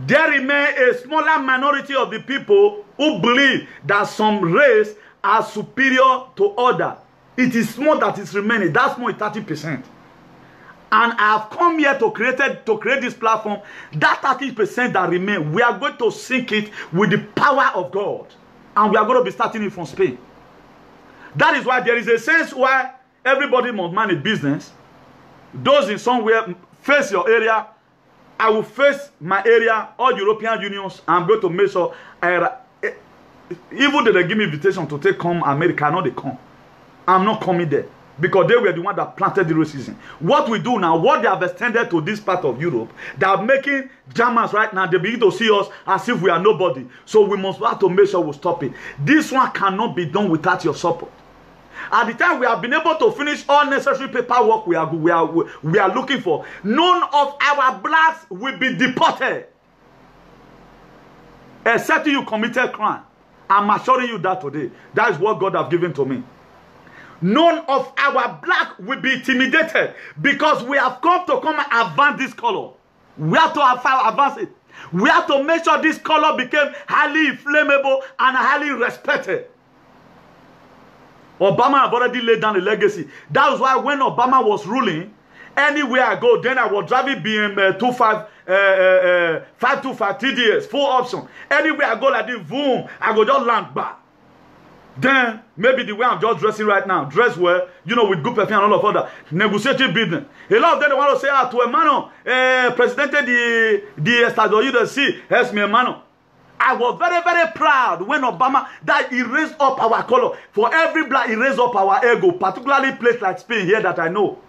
There remain a smaller minority of the people who believe that some race are superior to other. It is small that is remaining. That's more 30%. And I have come here to create this platform. That 30% that remain, we are going to sink it with the power of God. And we are going to be starting it from Spain. That is why there is a sense why everybody must manage business. Those in somewhere face your area. I will face my area, all European unions. I'm going to make sure, even though they give me invitation to take come America, I know they come. I'm not coming there because they were the one that planted the racism. What we do now, what they have extended to this part of Europe, they are making Germans right now, they begin to see us as if we are nobody. So we must have to make sure we stop it. This one cannot be done without your support. At the time we have been able to finish all necessary paperwork we are looking for, none of our blacks will be deported. Except you committed crime. I'm assuring you that today. That is what God has given to me. None of our black will be intimidated because we have come and advance this color. We have to advance it. We have to make sure this color became highly inflammable and highly respected. Obama have already laid down a legacy. That was why when Obama was ruling, anywhere I go, then I was driving BM 525 TDS, full option. Anywhere I go like this, boom, I go just land back. Then, maybe the way I'm just dressing right now, dress well, you know, with good perfume and all of other negotiating business. A lot of them want to say, to a man, Presidente the Estado Unido, helps me, man. I was very, very proud when Obama, that he raised up our color. For every black, he raised up our ego, particularly places like Spain here that I know.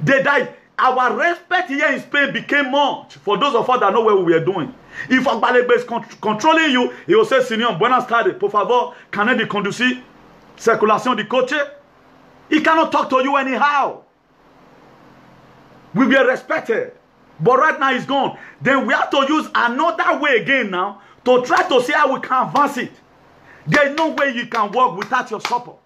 They died. Our respect here in Spain became much for those of us that know what we were doing. If Agbalebe is controlling you, he will say, Señor, buenas tardes, por favor, can I conducir circulation de coche? He cannot talk to you anyhow. We were respected. But right now he's gone. Then we have to use another way again now to try to see how we can advance it. There is no way you can work without your support.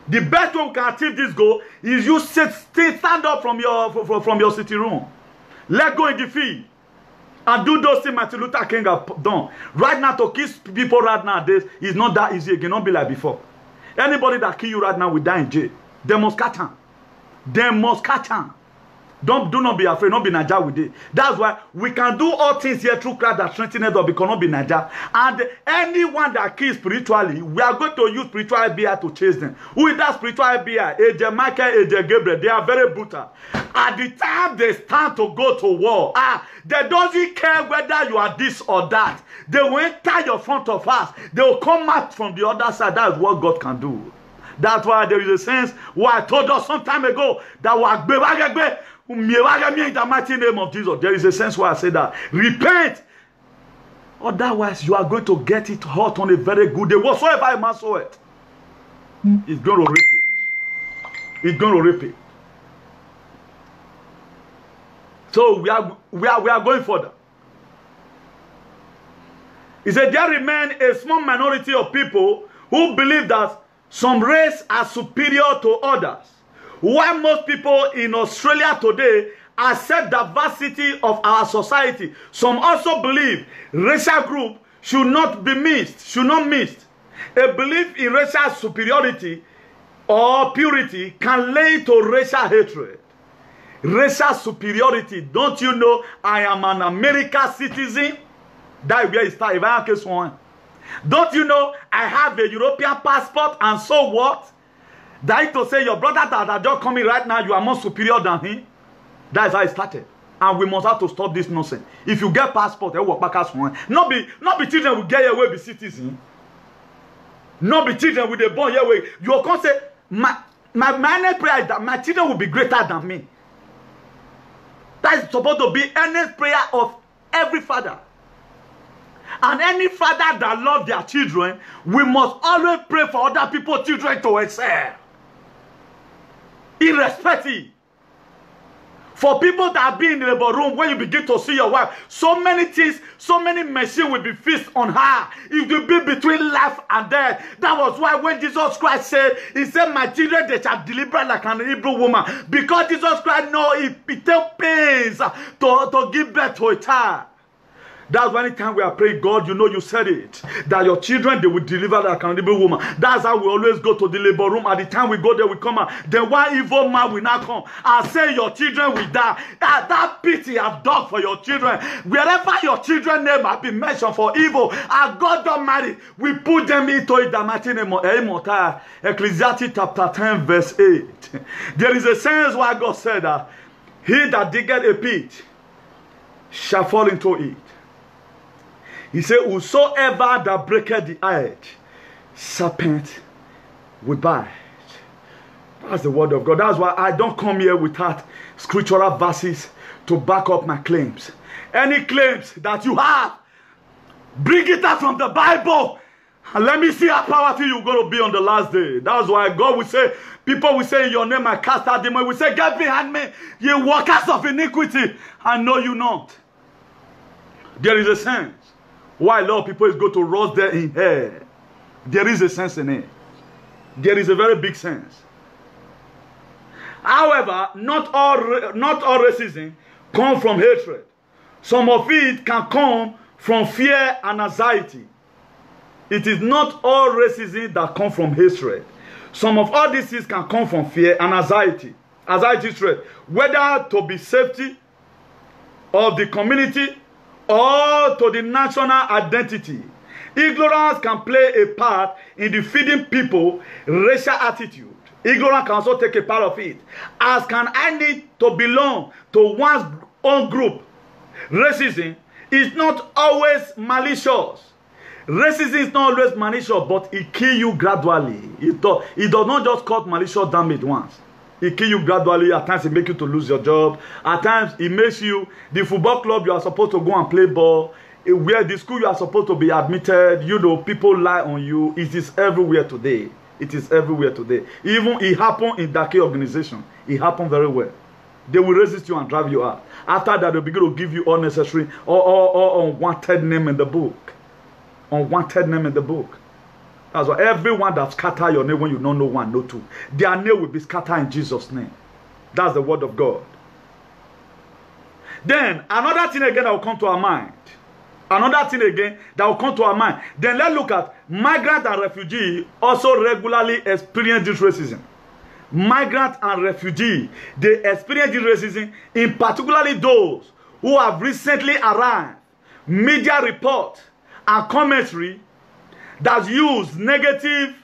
The best way we can achieve this goal is you stand up from your sitting room. Let go in the field. And do those things Martin Luther King have done. Right now, to kill people right now, is not that easy. It cannot be like before. Anybody that kill you right now will die in jail. They must catch him. They must catch him. Do not be afraid, not be Naija with it. That's why we can do all things here through Christ that strengthen us, but we cannot be Naija. And anyone that kills spiritually, we are going to use spiritual FBI to chase them. Who is that spiritual FBI? AJ Michael, AJ Gabriel. They are very brutal. At the time they stand to go to war, they don't care whether you are this or that. They will enter your front of us. They will come out from the other side. That is what God can do. That's why there is a sense why I told us some time ago that in the mighty name of Jesus. There is a sense why I say that. Repent. Otherwise, you are going to get it hot on a very good day. Whatsoever a man saw it, it's going to rip it. It's going to rip it. So we are going further. He said there remain a small minority of people who believe that some races are superior to others. While most people in Australia today accept diversity of our society, some also believe racial group should not be mixed, A belief in racial superiority or purity can lead to racial hatred. Racial superiority, don't you know I am an American citizen? That where it started. Don't you know I have a European passport, and so what? That to say your brother that are just coming right now, you are more superior than him. That is how it started. And we must have to stop this nonsense. If you get passport, they work back as one. Not be children will get here will be citizens. Not be children with the born here way. You can say my earnest prayer is that my children will be greater than me. That is supposed to be earnest prayer of every father. And any father that loves their children, we must always pray for other people's children to excel. Irrespective. For people that be in the labor room, when you begin to see your wife, so many things, so many machines will be fixed on her. It will be between life and death. That was why when Jesus Christ said, he said, my children, they shall deliver like an Hebrew woman. Because Jesus Christ knows it takes pains to give birth to a child. That's why anytime we are praying, God, you know you said it. That your children, they will deliver like an evil woman. That's how we always go to the labor room. At the time we go there, we come out. Then one evil man will not come and say your children will die. That pity I've done for your children. Wherever your children's name have been mentioned for evil, and God Almighty, we put them into it. The mighty name of Ecclesiastes chapter 10 verse 8. There is a sense why God said that he that diggeth a pit shall fall into it. He said, whosoever that breaketh the edge, serpent will bite. That's the word of God. That's why I don't come here without scriptural verses to back up my claims. Any claims that you have, bring it out from the Bible. And let me see how powerful you're going to be on the last day. That's why God will say, people will say in your name, I cast out demons. We say, get behind me, ye workers of iniquity. I know you not. There is a sense why a lot of people is going to rust there in hell. There is a sense in it. There is a very big sense. However, not all racism comes from hatred. Some of it can come from fear and anxiety. It is not all racism that comes from hatred. Some of all these things can come from fear and anxiety. Anxiety threat, whether to be safety of the community or to the national identity. Ignorance can play a part in defeating people racial attitude. Ignorance can also take a part of it. As can I need to belong to one's own group. Racism is not always malicious. Racism is not always malicious, but it kills you gradually. It does not just cause malicious damage once. It kills you gradually. At times it makes you to lose your job. At times it makes you, the football club you are supposed to go and play ball, where the school you are supposed to be admitted, you know, people lie on you. It is everywhere today. It is everywhere today. Even it happened in Dake organization. It happened very well. They will resist you and drive you out. After that, they'll begin to give you unnecessary or unwanted name in the book. Unwanted name in the book. That's why everyone that scatter your name when you don't know one, no two, their name will be scattered in Jesus' name. That's the word of God. Then another thing again that will come to our mind. Another thing again that will come to our mind. Then let's look at migrant and refugee also regularly experience this racism. Migrant and refugee, they experience this racism, in particularly those who have recently arrived. Media report and commentary that use negative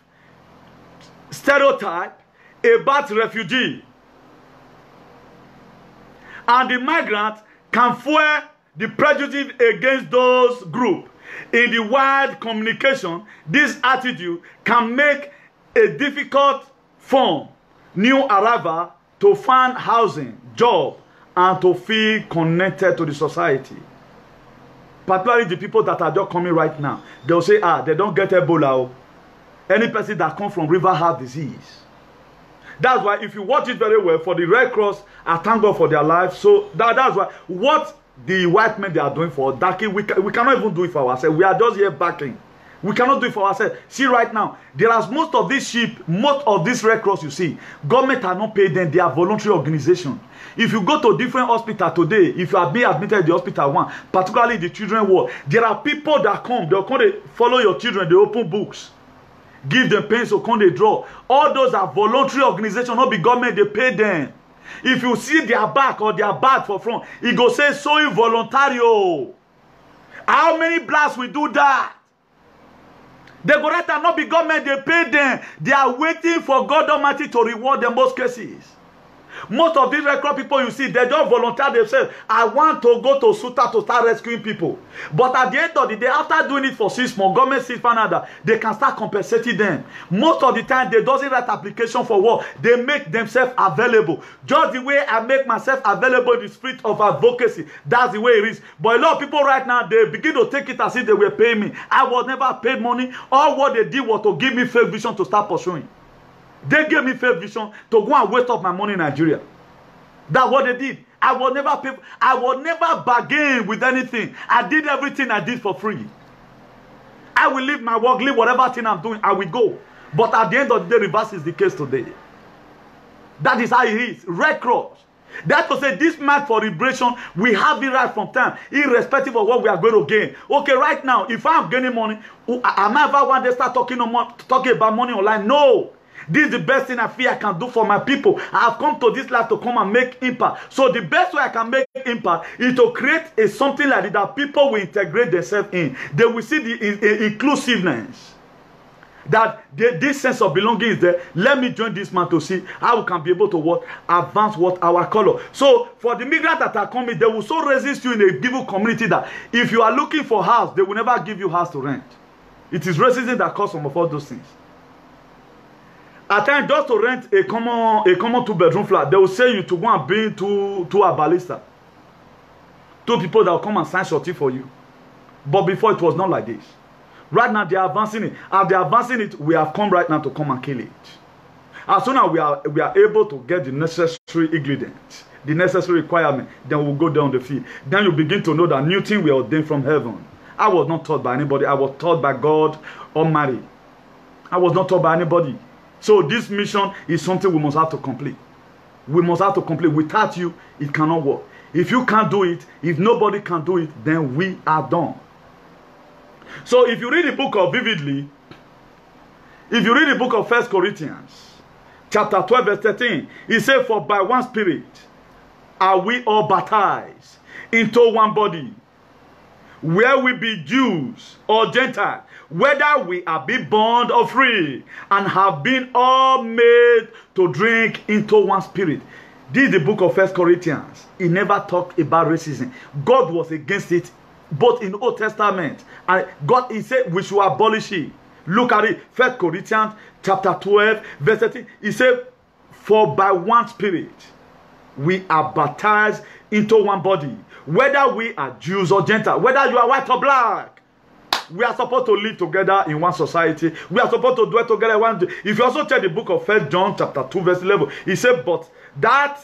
stereotype about refugee. And the migrant can fuel the prejudice against those groups. In the wide communication, this attitude can make a difficult form new arrival to find housing, job, and to feel connected to the society. Particularly the people that are just coming right now. They'll say, they don't get Ebola. Any person that comes from river have disease. That's why if you watch it very well, for the Red Cross, I thank God for their life. So that's why what the white men they are doing for Dake, we cannot even do it for ourselves. We are just here backing. We cannot do it for ourselves. See right now, there are most of these sheep, most of this Red Cross you see, government are not paying them. They are voluntary organization. If you go to different hospital today, if you are being admitted in the hospital one, particularly the children ward, there are people that come, they'll come, they follow your children, they open books, give them pencil, come they draw. All those are voluntary organizations, not be government, they pay them. If you see their back or their bag for front, it go say so involuntario. How many blacks will do that? They go right and not be government, they pay them. They are waiting for God Almighty to reward them most cases. Most of these Red Cross people you see, they don't volunteer themselves. I want to go to Suta to start rescuing people. But at the end of the day, after doing it for 6 months, government sees that they can start compensating them. Most of the time, they doesn't write application for work. They make themselves available. Just the way I make myself available in the spirit of advocacy, that's the way it is. But a lot of people right now, they begin to take it as if they were paying me. I was never paid money. All what they did was to give me fake vision to start pursuing. They gave me fake vision to go and waste up my money in Nigeria. That's what they did. I will never pay. I will never bargain with anything. I did everything I did for free. I will leave my work, leave whatever thing I'm doing, I will go. But at the end of the day, reverse is the case today. That is how it is. Red Cross. That to say, this mark for liberation, we have it right from time, irrespective of what we are going to gain. Okay, right now, if I'm gaining money, am I ever one day start talking about money online? No. This is the best thing I feel I can do for my people. I have come to this life to come and make impact. So the best way I can make impact is to create something like that people will integrate themselves in. They will see the inclusiveness. That this sense of belonging is there. Let me join this man to see how we can be able to advance our color. So for the migrants that are coming, they will so resist you in a given community that if you are looking for a house, they will never give you house to rent. It is racism that causes some of all those things. At times, just to rent a common 2-bedroom flat, they will say you to go and bring two ballista. 2 people that will come and sign shorty for you. But before, it was not like this. Right now, they are advancing it. As they are advancing it, we have come right now to come and kill it. As soon as we are able to get the necessary ingredients, the necessary requirement, then we'll go down the field. Then you begin to know that new thing we ordained from heaven. I was not taught by anybody. I was taught by God Almighty. I was not taught by anybody. So this mission is something we must have to complete. We must have to complete. Without you, it cannot work. If you can't do it, if nobody can do it, then we are done. So if you read the book of Vividly, if you read the book of 1 Corinthians, chapter 12, verse 13, it says, for by one Spirit are we all baptized into one body, where we be Jews or Gentiles, whether we are be bond or free, and have been all made to drink into one Spirit. This is the book of 1 Corinthians. He never talked about racism. God was against it, both in the Old Testament. And God, he said, we should abolish it. Look at it. 1 Corinthians chapter 12, verse 13. He said, for by one Spirit we are baptized into one body, whether we are Jews or Gentiles, whether you are white or black. We are supposed to live together in one society. We are supposed to dwell together in one. If you also check the book of 1 John chapter 2, verse 11, he said, but that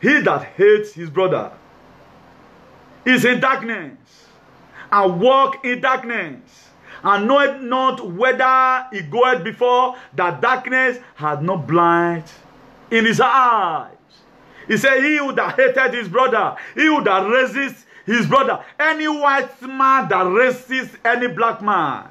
he that hates his brother is in darkness, and walk in darkness, and knoweth not whether he goeth before, that darkness had no blind in his eyes. He said, he who that hated his brother, he who that resists his brother, any white man that resists any black man,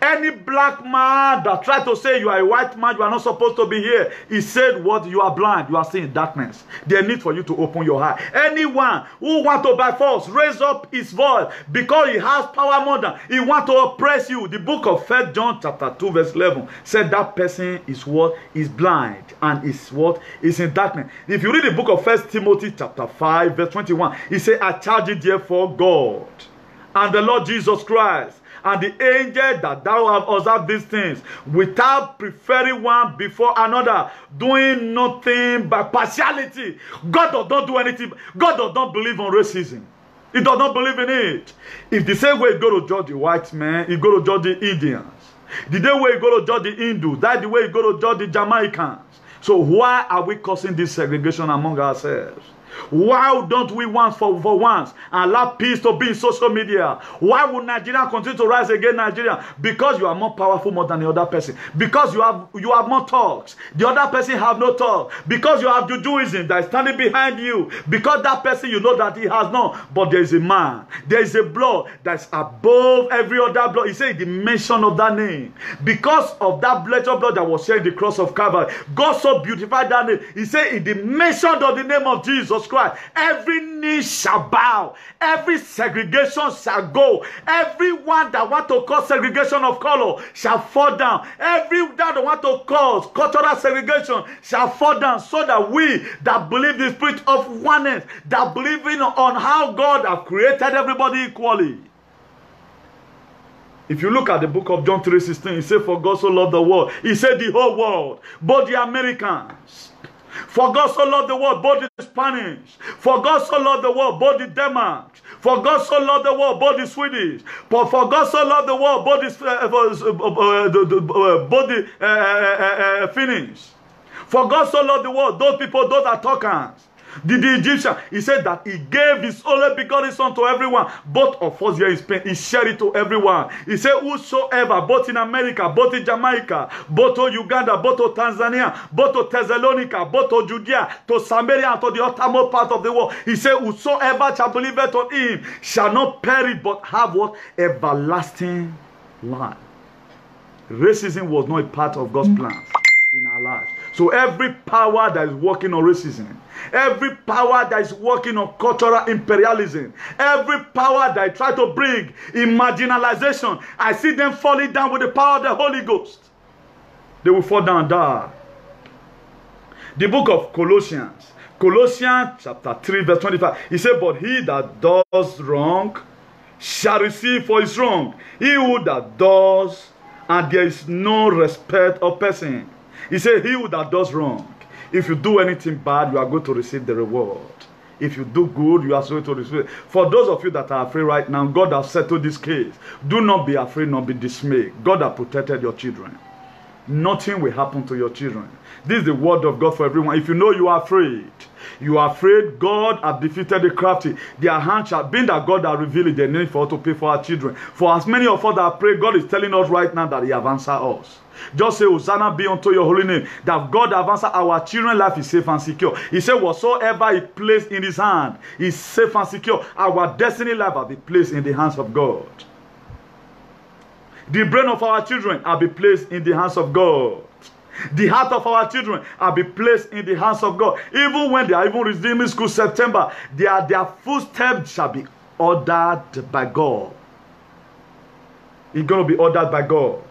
any black man that tries to say you are a white man, you are not supposed to be here, he said, what? You are blind, you are seeing darkness. There need for you to open your eye. Anyone who wants to by force raise up his voice because he has power more than he wants to oppress you. The book of 1 John chapter 2 verse 11 said that person is what? Is blind and is what? Is in darkness. If you read the book of 1 Timothy chapter 5 verse 21, he said, I charge you therefore God and the Lord Jesus Christ and the angel that thou have observed these things, without preferring one before another, doing nothing by partiality. God does not do anything. God does not believe on racism. He does not believe in it. If the same way you go to judge the white man, you go to judge the Indians. The same way you go to judge the Hindus, that's the way you go to judge the Jamaicans. So why are we causing this segregation among ourselves? Why don't we want for once allow peace to be in social media? Why would Nigeria continue to rise against Nigeria? Because you are more powerful more than the other person. Because you have more talks. The other person have no talk. Because you have Judaism that is standing behind you. Because that person you know that he has none. But there is a man. There is a blood that is above every other blood. He said the mention of that name. Because of that blood that was shed in the cross of Calvary. God so beautified that name. He said in the mention of the name of Jesus Christ, every knee shall bow, every segregation shall go, everyone that want to cause segregation of color shall fall down, every that want to cause cultural segregation shall fall down, so that we that believe the spirit of oneness, that believe in on how God has created everybody equally. If you look at the book of John 3:16, he said, for God so loved the world. He said the whole world, both the Americans. For God so loved the world, both the Spanish. For God so loved the world, both the Denmark. For God so loved the world, both the Swedish. For God so loved the world, both the Finnish. For God so loved the world, those people, those are talkers. The Egyptian, he said that he gave his only begotten son to everyone. Both of us here in Spain, he shared it to everyone. He said, whosoever, both in America, both in Jamaica, both to Uganda, both to Tanzania, both to Thessalonica, both to Judea, to Samaria, and to the uttermost part of the world. He said, whosoever shall believe on him shall not perish, but have what? Everlasting life. Racism was not a part of God's plan in our lives. So every power that is working on racism, every power that is working on cultural imperialism, every power that try to bring in marginalization, I see them falling down with the power of the Holy Ghost. They will fall down and die. The book of Colossians, Colossians chapter 3 verse 25, he said, but he that does wrong shall receive for his wrong. He who that does, and there is no respect of person. He said, he who that does wrong, if you do anything bad, you are going to receive the reward. If you do good, you are going to receive it. For those of you that are afraid right now, God has settled this case. Do not be afraid, not be dismayed. God has protected your children. Nothing will happen to your children. This is the word of God for everyone. If you know you are afraid, You are afraid God have defeated the crafty. Their hand shall, being that God has revealed it, the need for us to pay for our children. For as many of us that pray, God is telling us right now that He have answered us. Just say, Hosanna be unto your holy name. That God have answered our children's life is safe and secure. He said, whatsoever He placed in His hand is safe and secure. Our destiny life will be placed in the hands of God. The brain of our children will be placed in the hands of God. The heart of our children will be placed in the hands of God. Even when they are even resuming school September, their footsteps shall be ordered by God. It's going to be ordered by God.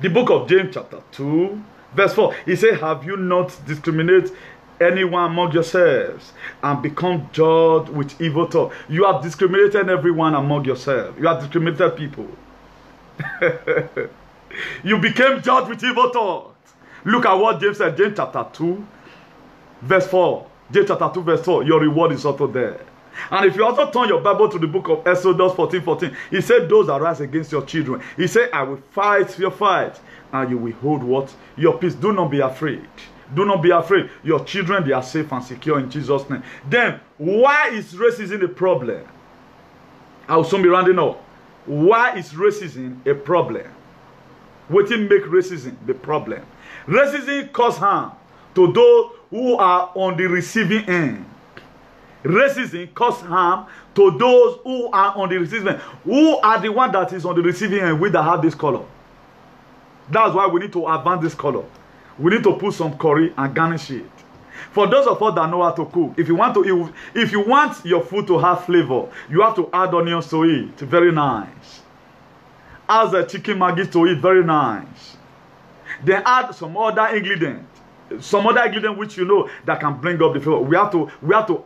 The book of James chapter 2 verse 4. He said, have you not discriminated anyone among yourselves and become judged with evil thought? You have discriminated everyone among yourselves. You have discriminated people. You became judged with evil thought. Look at what James said. James chapter 2 verse 4. James chapter 2 verse 4. Your reward is also there. And if you also turn your Bible to the book of Exodus 14:14, he said, those that rise against your children, he said, I will fight your fight, and you will hold what? Your peace. Do not be afraid. Do not be afraid. Your children, they are safe and secure in Jesus' name. Then, why is racism a problem? I will soon be rounding up. Why is racism a problem? What will make racism the problem? Racism causes harm to those who are on the receiving end. Racism causes harm to those who are on the receiving end. Who are the one that is on the receiving end with that have this color? That's why we need to advance this color. We need to put some curry and garnish it. For those of us that know how to cook, if you want your food to have flavor, you have to add onions to it. Very nice. Add the chicken maggi to it. Very nice. Then add some other ingredient. Some other ingredient which you know that can bring up the flavor. We have to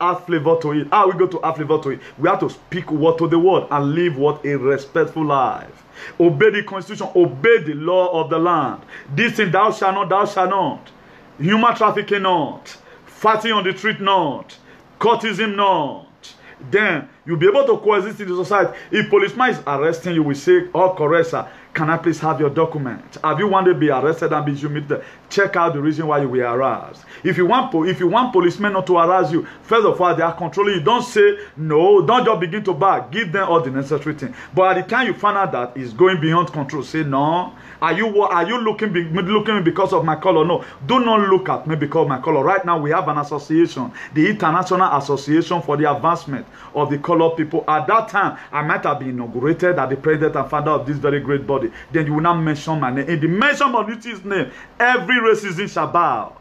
add flavor to it. How are we going to add flavor to it? We have to speak word to the word and live what a respectful life. Obey the constitution. Obey the law of the land. This thing thou shalt not, thou shalt not. Human trafficking not. Fighting on the street not. Courtism not. Then you'll be able to coexist in the society. If policeman is arresting you, will say, oh, correct, sir, can I please have your document? Have you wanted to be arrested and be humiliated? Check out the reason why you were harassed. If you want policemen not to harass you, first of all, they are controlling you. Don't say no. Don't just begin to bark. Give them all the necessary things. But at the time you find out that it's going beyond control, say no. Are you looking at me because of my color? No. Do not look at me because of my color. Right now we have an association, the International Association for the Advancement of the Colored People. At that time, I might have been inaugurated as the president and founder of this very great body. Then you will not mention my name. In the mention of his name, every racism shall bow.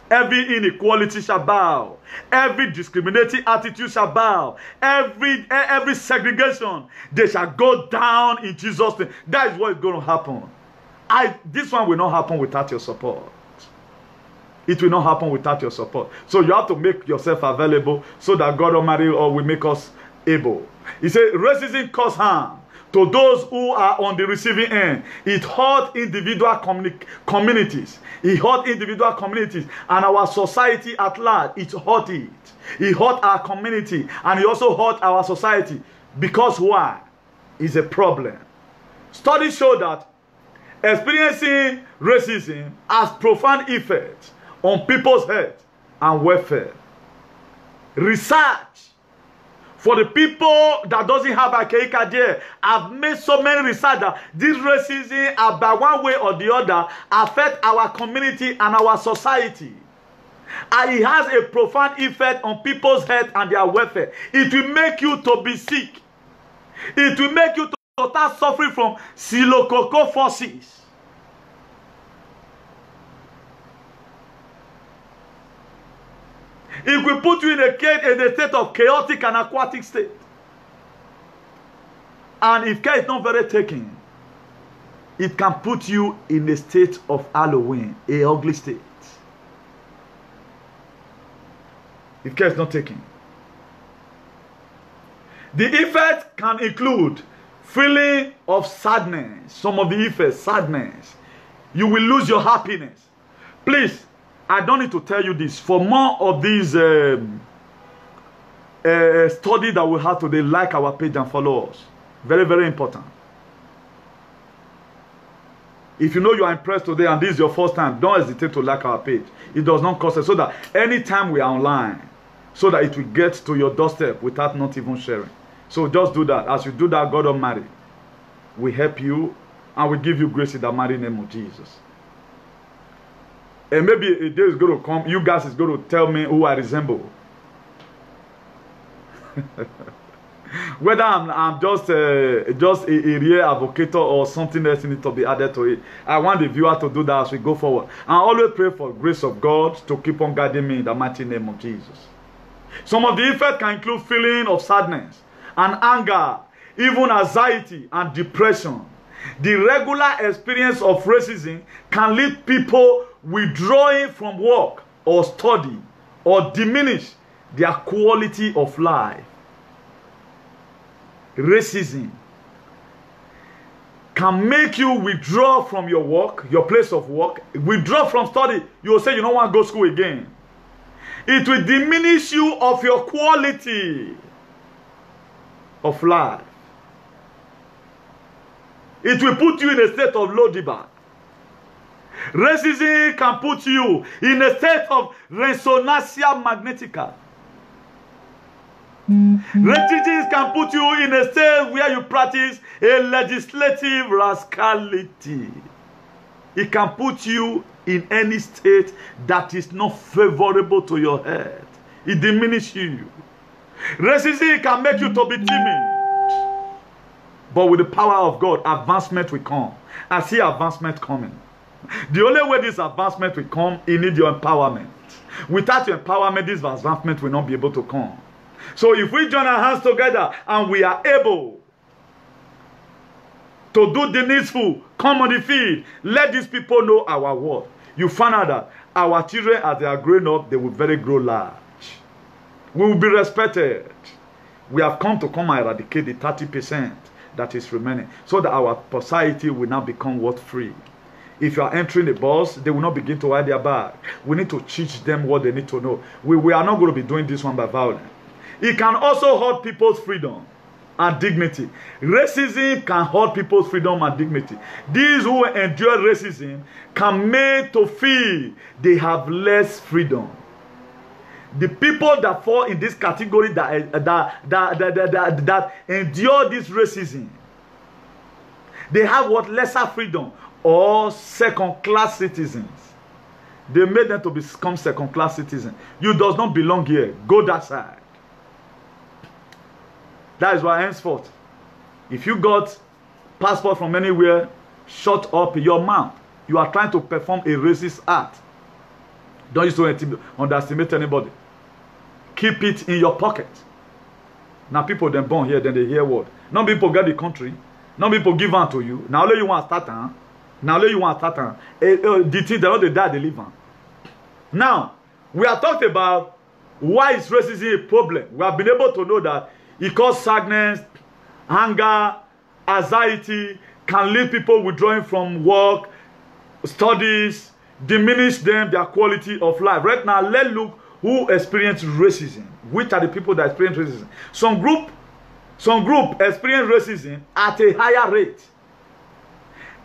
Every inequality shall bow. Every discriminating attitude shall bow. Every segregation, they shall go down in Jesus' name. That is what is going to happen. This one will not happen without your support. It will not happen without your support. So you have to make yourself available so that God Almighty will make us able. He said, racism causes harm to those who are on the receiving end. It hurt individual communities. It hurt individual communities and our society at large. It hurt it. It hurt our community and it also hurt our society. Because why? It's a problem. Studies show that experiencing racism has profound effects on people's health and welfare. Research for the people that doesn't have a Keika there, I've made so many research that this racism, by one way or the other, affect our community and our society. And it has a profound effect on people's health and their welfare. It will make you to be sick. It will make you to start suffering from psilocytosis. It will put you in a state of chaotic and aquatic state. And if care is not very taken, it can put you in a state of Halloween, a ugly state. If care is not taken. The effect can include feeling of sadness. Some of the effects, sadness. You will lose your happiness. Please, I don't need to tell you this. For more of these studies that we have today, like our page and follow us. Very, very important. If you know you are impressed today and this is your first time, don't hesitate to like our page. It does not cost us, so that anytime we are online, so that it will get to your doorstep without not even sharing. So just do that. As you do that, God Almighty will help you and will give you grace in the mighty name of Jesus. And maybe a day is going to come, you guys is going to tell me who I resemble. Whether I'm just a real advocate or something else needs to be added to it. I want the viewer to do that as we go forward. And I always pray for the grace of God to keep on guiding me in the mighty name of Jesus. Some of the effects can include feeling of sadness and anger, even anxiety and depression. The regular experience of racism can lead people withdrawing from work or study or diminish their quality of life. Racism can make you withdraw from your work, your place of work, withdraw from study. You will say you don't want to go to school again. It will diminish you of your quality of life. It will put you in a state of low debate. Racism can put you in a state of resonantia magnetica. Racism can put you in a state where you practice a legislative rascality. It can put you in any state that is not favorable to your head. It diminishes you. Racism can make you to be timid. But with the power of God, advancement will come. I see advancement coming. The only way this advancement will come, you need your empowerment. Without your empowerment, this advancement will not be able to come. So if we join our hands together and we are able to do the needful, come on the field, let these people know our word. You find out that our children, as they are growing up, they will very grow large. We will be respected. We have come to come and eradicate the 30% that is remaining, so that our society will now become worth-free. If you are entering the bus, they will not begin to hide their bag. We need to teach them what they need to know. We are not going to be doing this one by violence. It can also hurt people's freedom and dignity. Racism can hurt people's freedom and dignity. These who endure racism can make to feel they have less freedom. The people that fall in this category that endure this racism, they have what? Lesser freedom or second-class citizens. They made them to become second-class citizens. You does not belong here. Go that side. That is why henceforth, if you got passport from anywhere, shut up your mouth. You are trying to perform a racist act. Don't use to underestimate anybody. Keep it in your pocket. Now people then born here, then they hear what? Now people get the country. Now people give on to you. Now only you want to start. Now only you want to start. The thing that they die, they live on. Now, we are talking about why is racism a problem. We have been able to know that it causes sadness, anger, anxiety, can lead people withdrawing from work, studies, diminish them, their quality of life. Right now, let's look who experience racism. Which are the people that experience racism? Some group experience racism at a higher rate.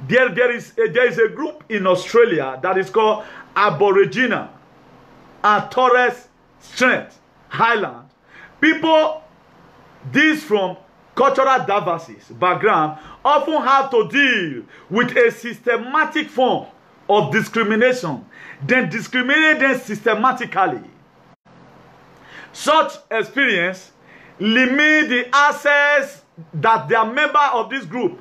There is a group in Australia that is called Aboriginal and Torres Strait Highland. People, these from cultural diversity background, often have to deal with a systematic form of discrimination, then discriminate them systematically. Such experience limit the access that their member of this group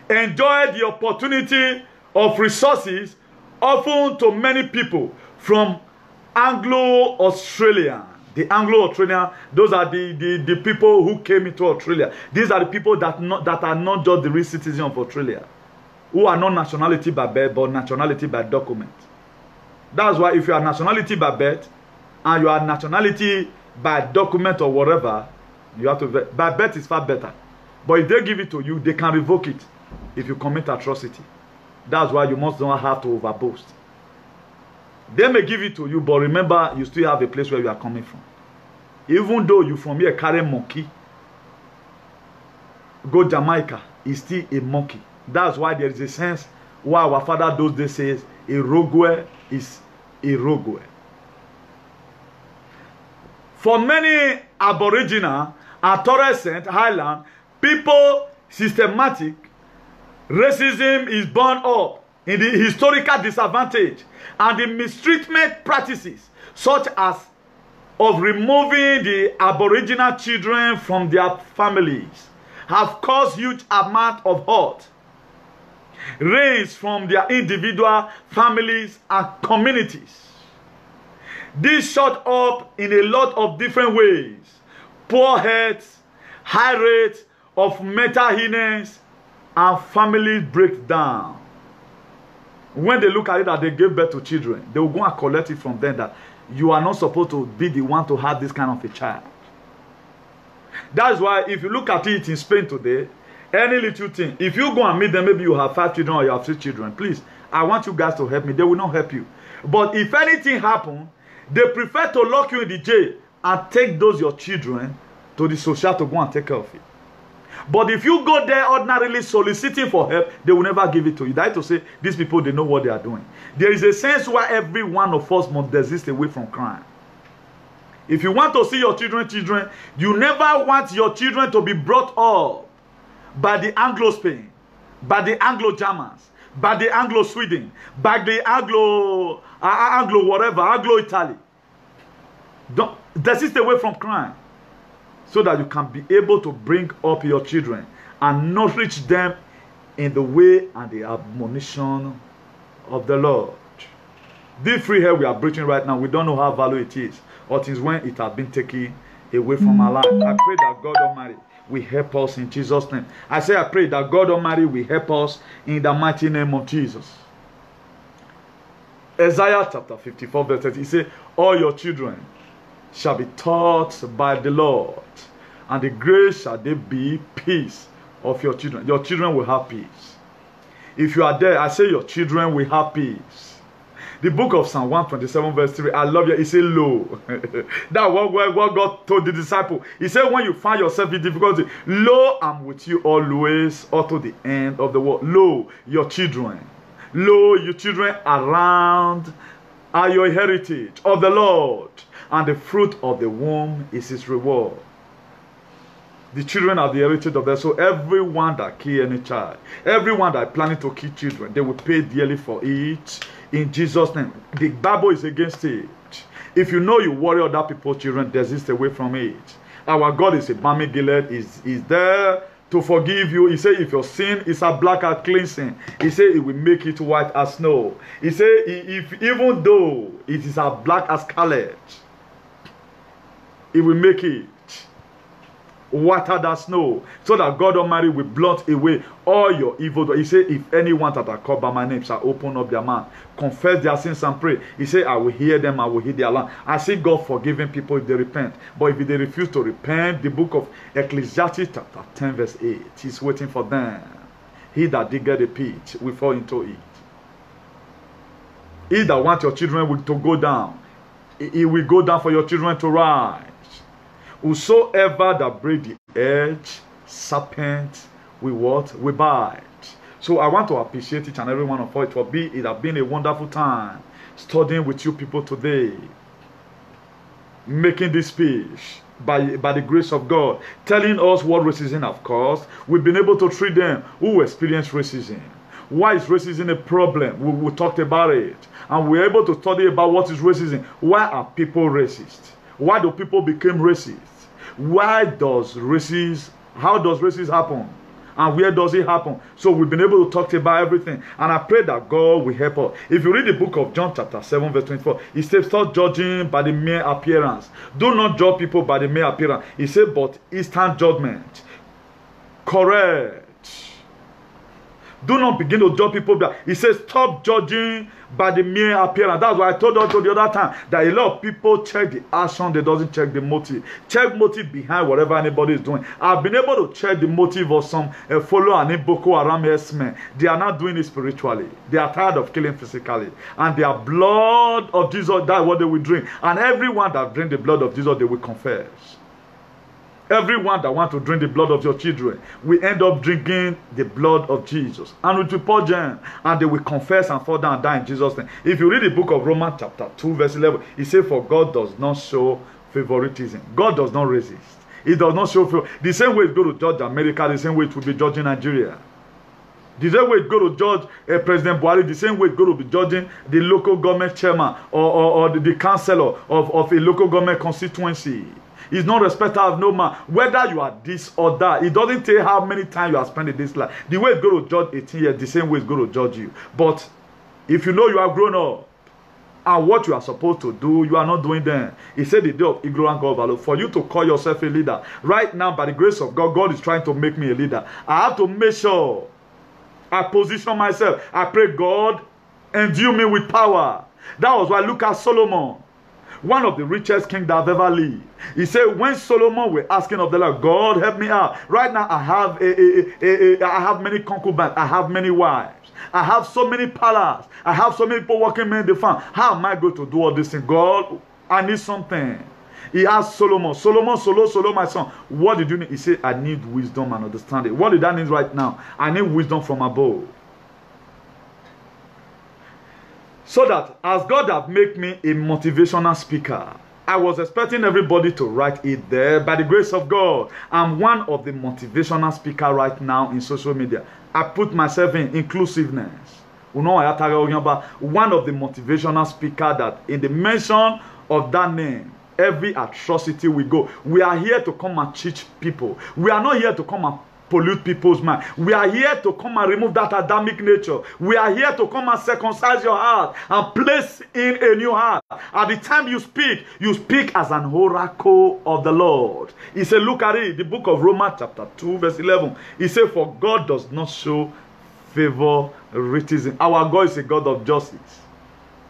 enjoy the opportunity of resources often to many people from Anglo-Australian. The Anglo-Australian, those are the people who came into Australia. These are the people that are not just the real citizens of Australia, who are not nationality by birth, but nationality by document. That's why if you are nationality by birth, and you are nationality by document or whatever, you have to, by birth is far better. But if they give it to you, they can revoke it if you commit atrocity. That's why you must not have to overboast. They may give it to you, but remember, you still have a place where you are coming from. Even though you from here carry monkey, go Jamaica, is still a monkey. That's why there is a sense why our father those days says, Irogwe is Irogwe. For many Aboriginal and Torres Strait Highland people, systematic racism is born up in the historical disadvantage and the mistreatment practices such as of removing the Aboriginal children from their families have caused huge amount of hurt raised from their individual families and communities. This showed up in a lot of different ways. Poor health, high rates of mental illness, and family breakdown. When they look at it that they gave birth to children, they will go and collect it from them that you are not supposed to be the one to have this kind of a child. That's why if you look at it in Spain today, any little thing, if you go and meet them, maybe you have 5 children or you have 3 children, please, I want you guys to help me. They will not help you. But if anything happens, they prefer to lock you in the jail and take those your children to the social to go and take care of it. But if you go there ordinarily soliciting for help, they will never give it to you. That is to say, these people, they know what they are doing. There is a sense where every one of us must desist away from crime. If you want to see your children, you never want your children to be brought up by the Anglo-Spain, by the Anglo-Germans, by the Anglo-Sweden, by the Anglo-Italy. Don't desist away from crime so that you can be able to bring up your children and nourish them in the way and the admonition of the Lord. This free hair we are breathing right now, we don't know how valuable it is, or it is when it has been taken away from our life. I pray that God Almighty will help us in Jesus' name. I say I pray that God Almighty will help us in the mighty name of Jesus. Isaiah chapter 54 verse 30, he said, all your children shall be taught by the Lord, and the grace shall they be peace of your children. Your children will have peace. If you are there, I say your children will have peace. The book of Psalm 127 verse 3, I love you. He said, lo. That's what God told the disciple. He said, when you find yourself in difficulty, lo, I'm with you always, or to the end of the world. Lo, your children. Lo, your children around are your heritage of the Lord, and the fruit of the womb is his reward. The children are the heritage of them. So everyone that kill any child, everyone that is planning to kill children, they will pay dearly for it. In Jesus' name. The Bible is against it. If you know you worry other people's children, desist away from it. Our God is a balmy Gilead, is there to forgive you. He said, if your sin is as black as cleansing, he said it will make it white as snow. He said, if even though it is as black as scarlet, it will make it whiter than snow, so that God Almighty will blot away all your evil. He said, if anyone that are called by my name shall open up their mouth, confess their sins and pray, he said, I will hear them, I will hear their land. I see God forgiving people if they repent. But if they refuse to repent, the book of Ecclesiastes chapter 10 verse 8, he's waiting for them. He that diggeth a pit will fall into it. He that wants your children to go down, he will go down for your children to rise. Whosoever that break the edge, serpent will what? Will bite. So I want to appreciate each and every one of us. It has been a wonderful time studying with you people today, making this speech by the grace of God, telling us what racism have caused. We've been able to treat them who experience racism. Why is racism a problem? We talked about it, and we're able to study about what is racism. Why are people racist? Why do people become racist? How does racism happen? And where does it happen? So we've been able to talk about everything. And I pray that God will help us. If you read the book of John chapter 7 verse 24, it says, stop judging by the mere appearance. Do not judge people by the mere appearance. He said, but instant judgment. Correct. Do not begin to judge people. He says, stop judging by the mere appearance. That's why I told you the other time that a lot of people check the action, they doesn't check the motive. Check motive behind whatever anybody is doing. I've been able to check the motive of some follow an Boko Haram men. They are not doing it spiritually. They are tired of killing physically. And their blood of Jesus, that's what they will drink. And everyone that drink the blood of Jesus, they will confess. Everyone that wants to drink the blood of your children will end up drinking the blood of Jesus. And it will purge them, and they will confess and fall down and die in Jesus' name. If you read the book of Romans chapter 2 verse 11, it says, for God does not show favoritism. God does not resist. He does not show favor. The same way it's going to judge America, the same way it will be judging Nigeria. The same way it's going to judge President Buhari, the same way it's going to be judging the local government chairman or the councillor of a local government constituency. He's not respecter of no man. Whether you are this or that, it doesn't tell how many times you have spent in this life. The way it's going to judge 18 years, the same way it's going to judge you. But if you know you are grown up and what you are supposed to do, you are not doing them. He said the day of ignorant God overload. For you to call yourself a leader, right now, by the grace of God, God is trying to make me a leader. I have to make sure I position myself. I pray, God, endue me with power. That was why look at Solomon, one of the richest kings that have ever lived. He said, when Solomon were asking of the Lord, God, help me out. Right now, I have I have many concubines. I have many wives. I have so many palaces. I have so many people working in the farm. How am I going to do all this thing? God, I need something. He asked Solomon, Solomon, my son, what did you need? He said, I need wisdom and understanding. What did that mean right now? I need wisdom from above. So that as God have made me a motivational speaker, I was expecting everybody to write it there. By the grace of God, I'm one of the motivational speakers right now in social media. I put myself in inclusiveness. One of the motivational speakers that in the mention of that name, every atrocity we go. We are here to come and teach people. We are not here to come and pollute people's mind. We are here to come and remove that Adamic nature. We are here to come and circumcise your heart and place in a new heart. At the time you speak as an oracle of the Lord. He said, look at it, the book of Romans chapter 2 verse 11. He said, for God does not show favoritism. Our God is a God of justice.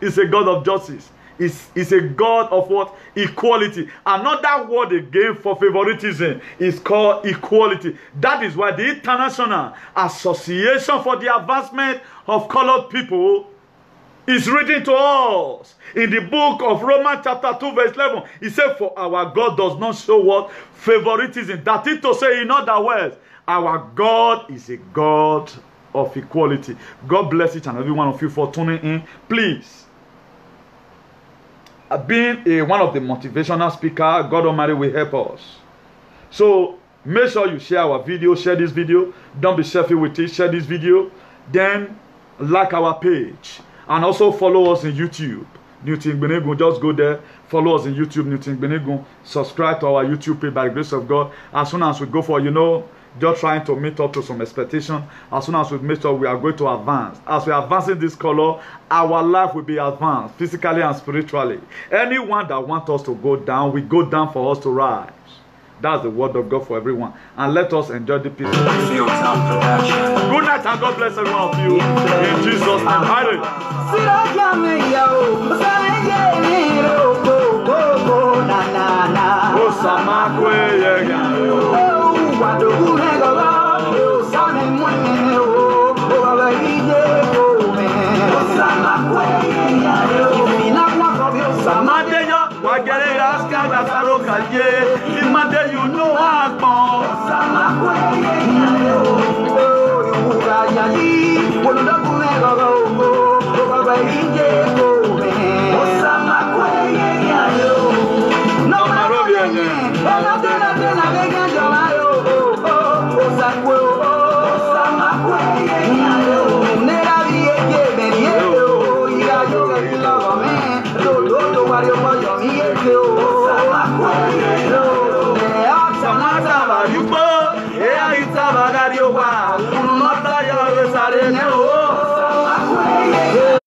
He's a God of justice. Is a God of what? Equality. Another word again for favoritism is called equality. That is why the International Association for the Advancement of Colored People is reading to us in the book of Romans chapter 2 verse 11. He said, for our God does not show what? Favoritism. That is to say, in other words, our God is a God of equality. God bless each and every one of you for tuning in. Please, being one of the motivational speakers, God Almighty will help us. So make sure you share our video, share this video. Don't be selfish with it, share this video. Then like our page. And also follow us in YouTube. Newton Benegun, just go there. Follow us in YouTube, Newton Benegun. Subscribe to our YouTube page by the grace of God. As soon as we go for, just trying to meet up to some expectation. As soon as we meet up, we are going to advance. As we are advancing this color, our life will be advanced, physically and spiritually. Anyone that wants us to go down, we go down for us to rise. That's the word of God for everyone. And let us enjoy the peace. Good night and God bless every one of you. In Jesus' name.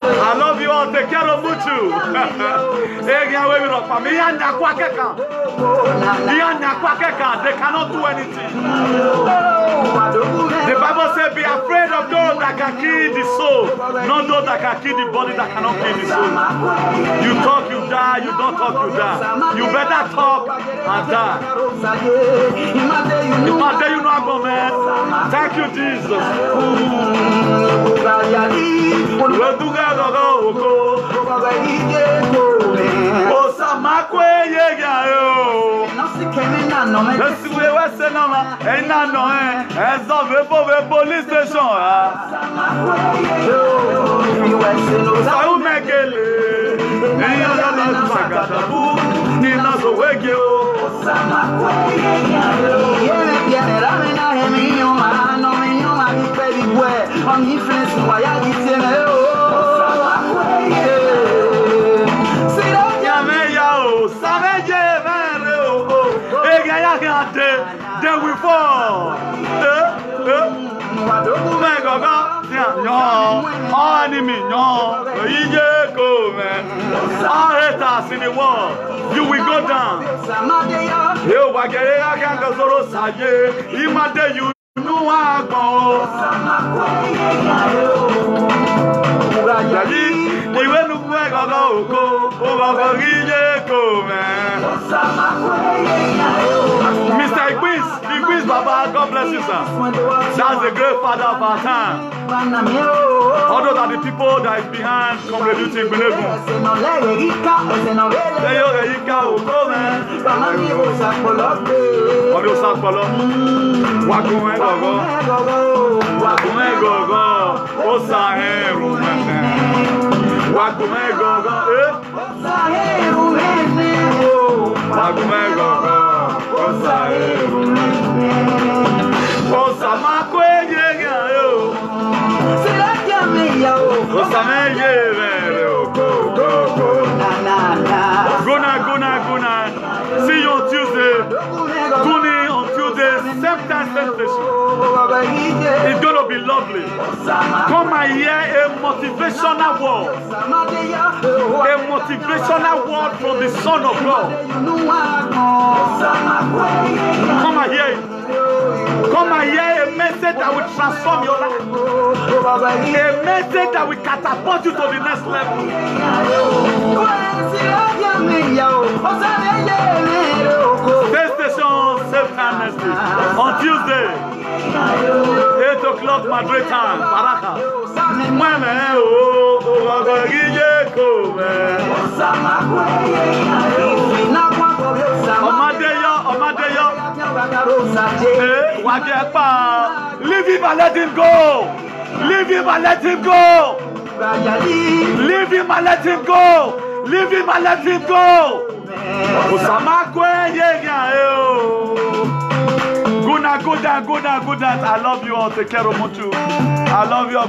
I love you all. Take care of you too. They cannot do anything. The Bible says, be afraid of those that can kill the soul, not those that can kill the body that cannot kill the soul. You talk, you die. You don't talk, you die. You better talk and die. Thank you, Jesus. We're together. Osamakwe yega yo. Let's see where c'est non là. Et non non hein. Elles ont vu pour le police station là. Ça ou mekele. Et on a la sagata pour ni na so wege o. Then we fall. All enemy, all haters in the world, you will go down. You will get it again. You know I go. Mr. Igwis Baba, God bless you, sir. That's the great father of our time. All those are the people that is behind Comreduti Gbenegun. See you on Tuesday. Tune in on Tuesday, same time, same station. It's gonna be lovely. Come and hear a motivational word. A motivational word from the Son of God. Come and hear it. Come and hear a message that will transform your life. A message that will catapult you to the next level. Same station, same time next week. On Tuesday, 8 o'clock Madrid time, Baraka. Leave him and let him go. Leave him and let him go. Leave him and let him go. Leave him and let him go. Good night. I love you all. Take care of Mutu. I love you all.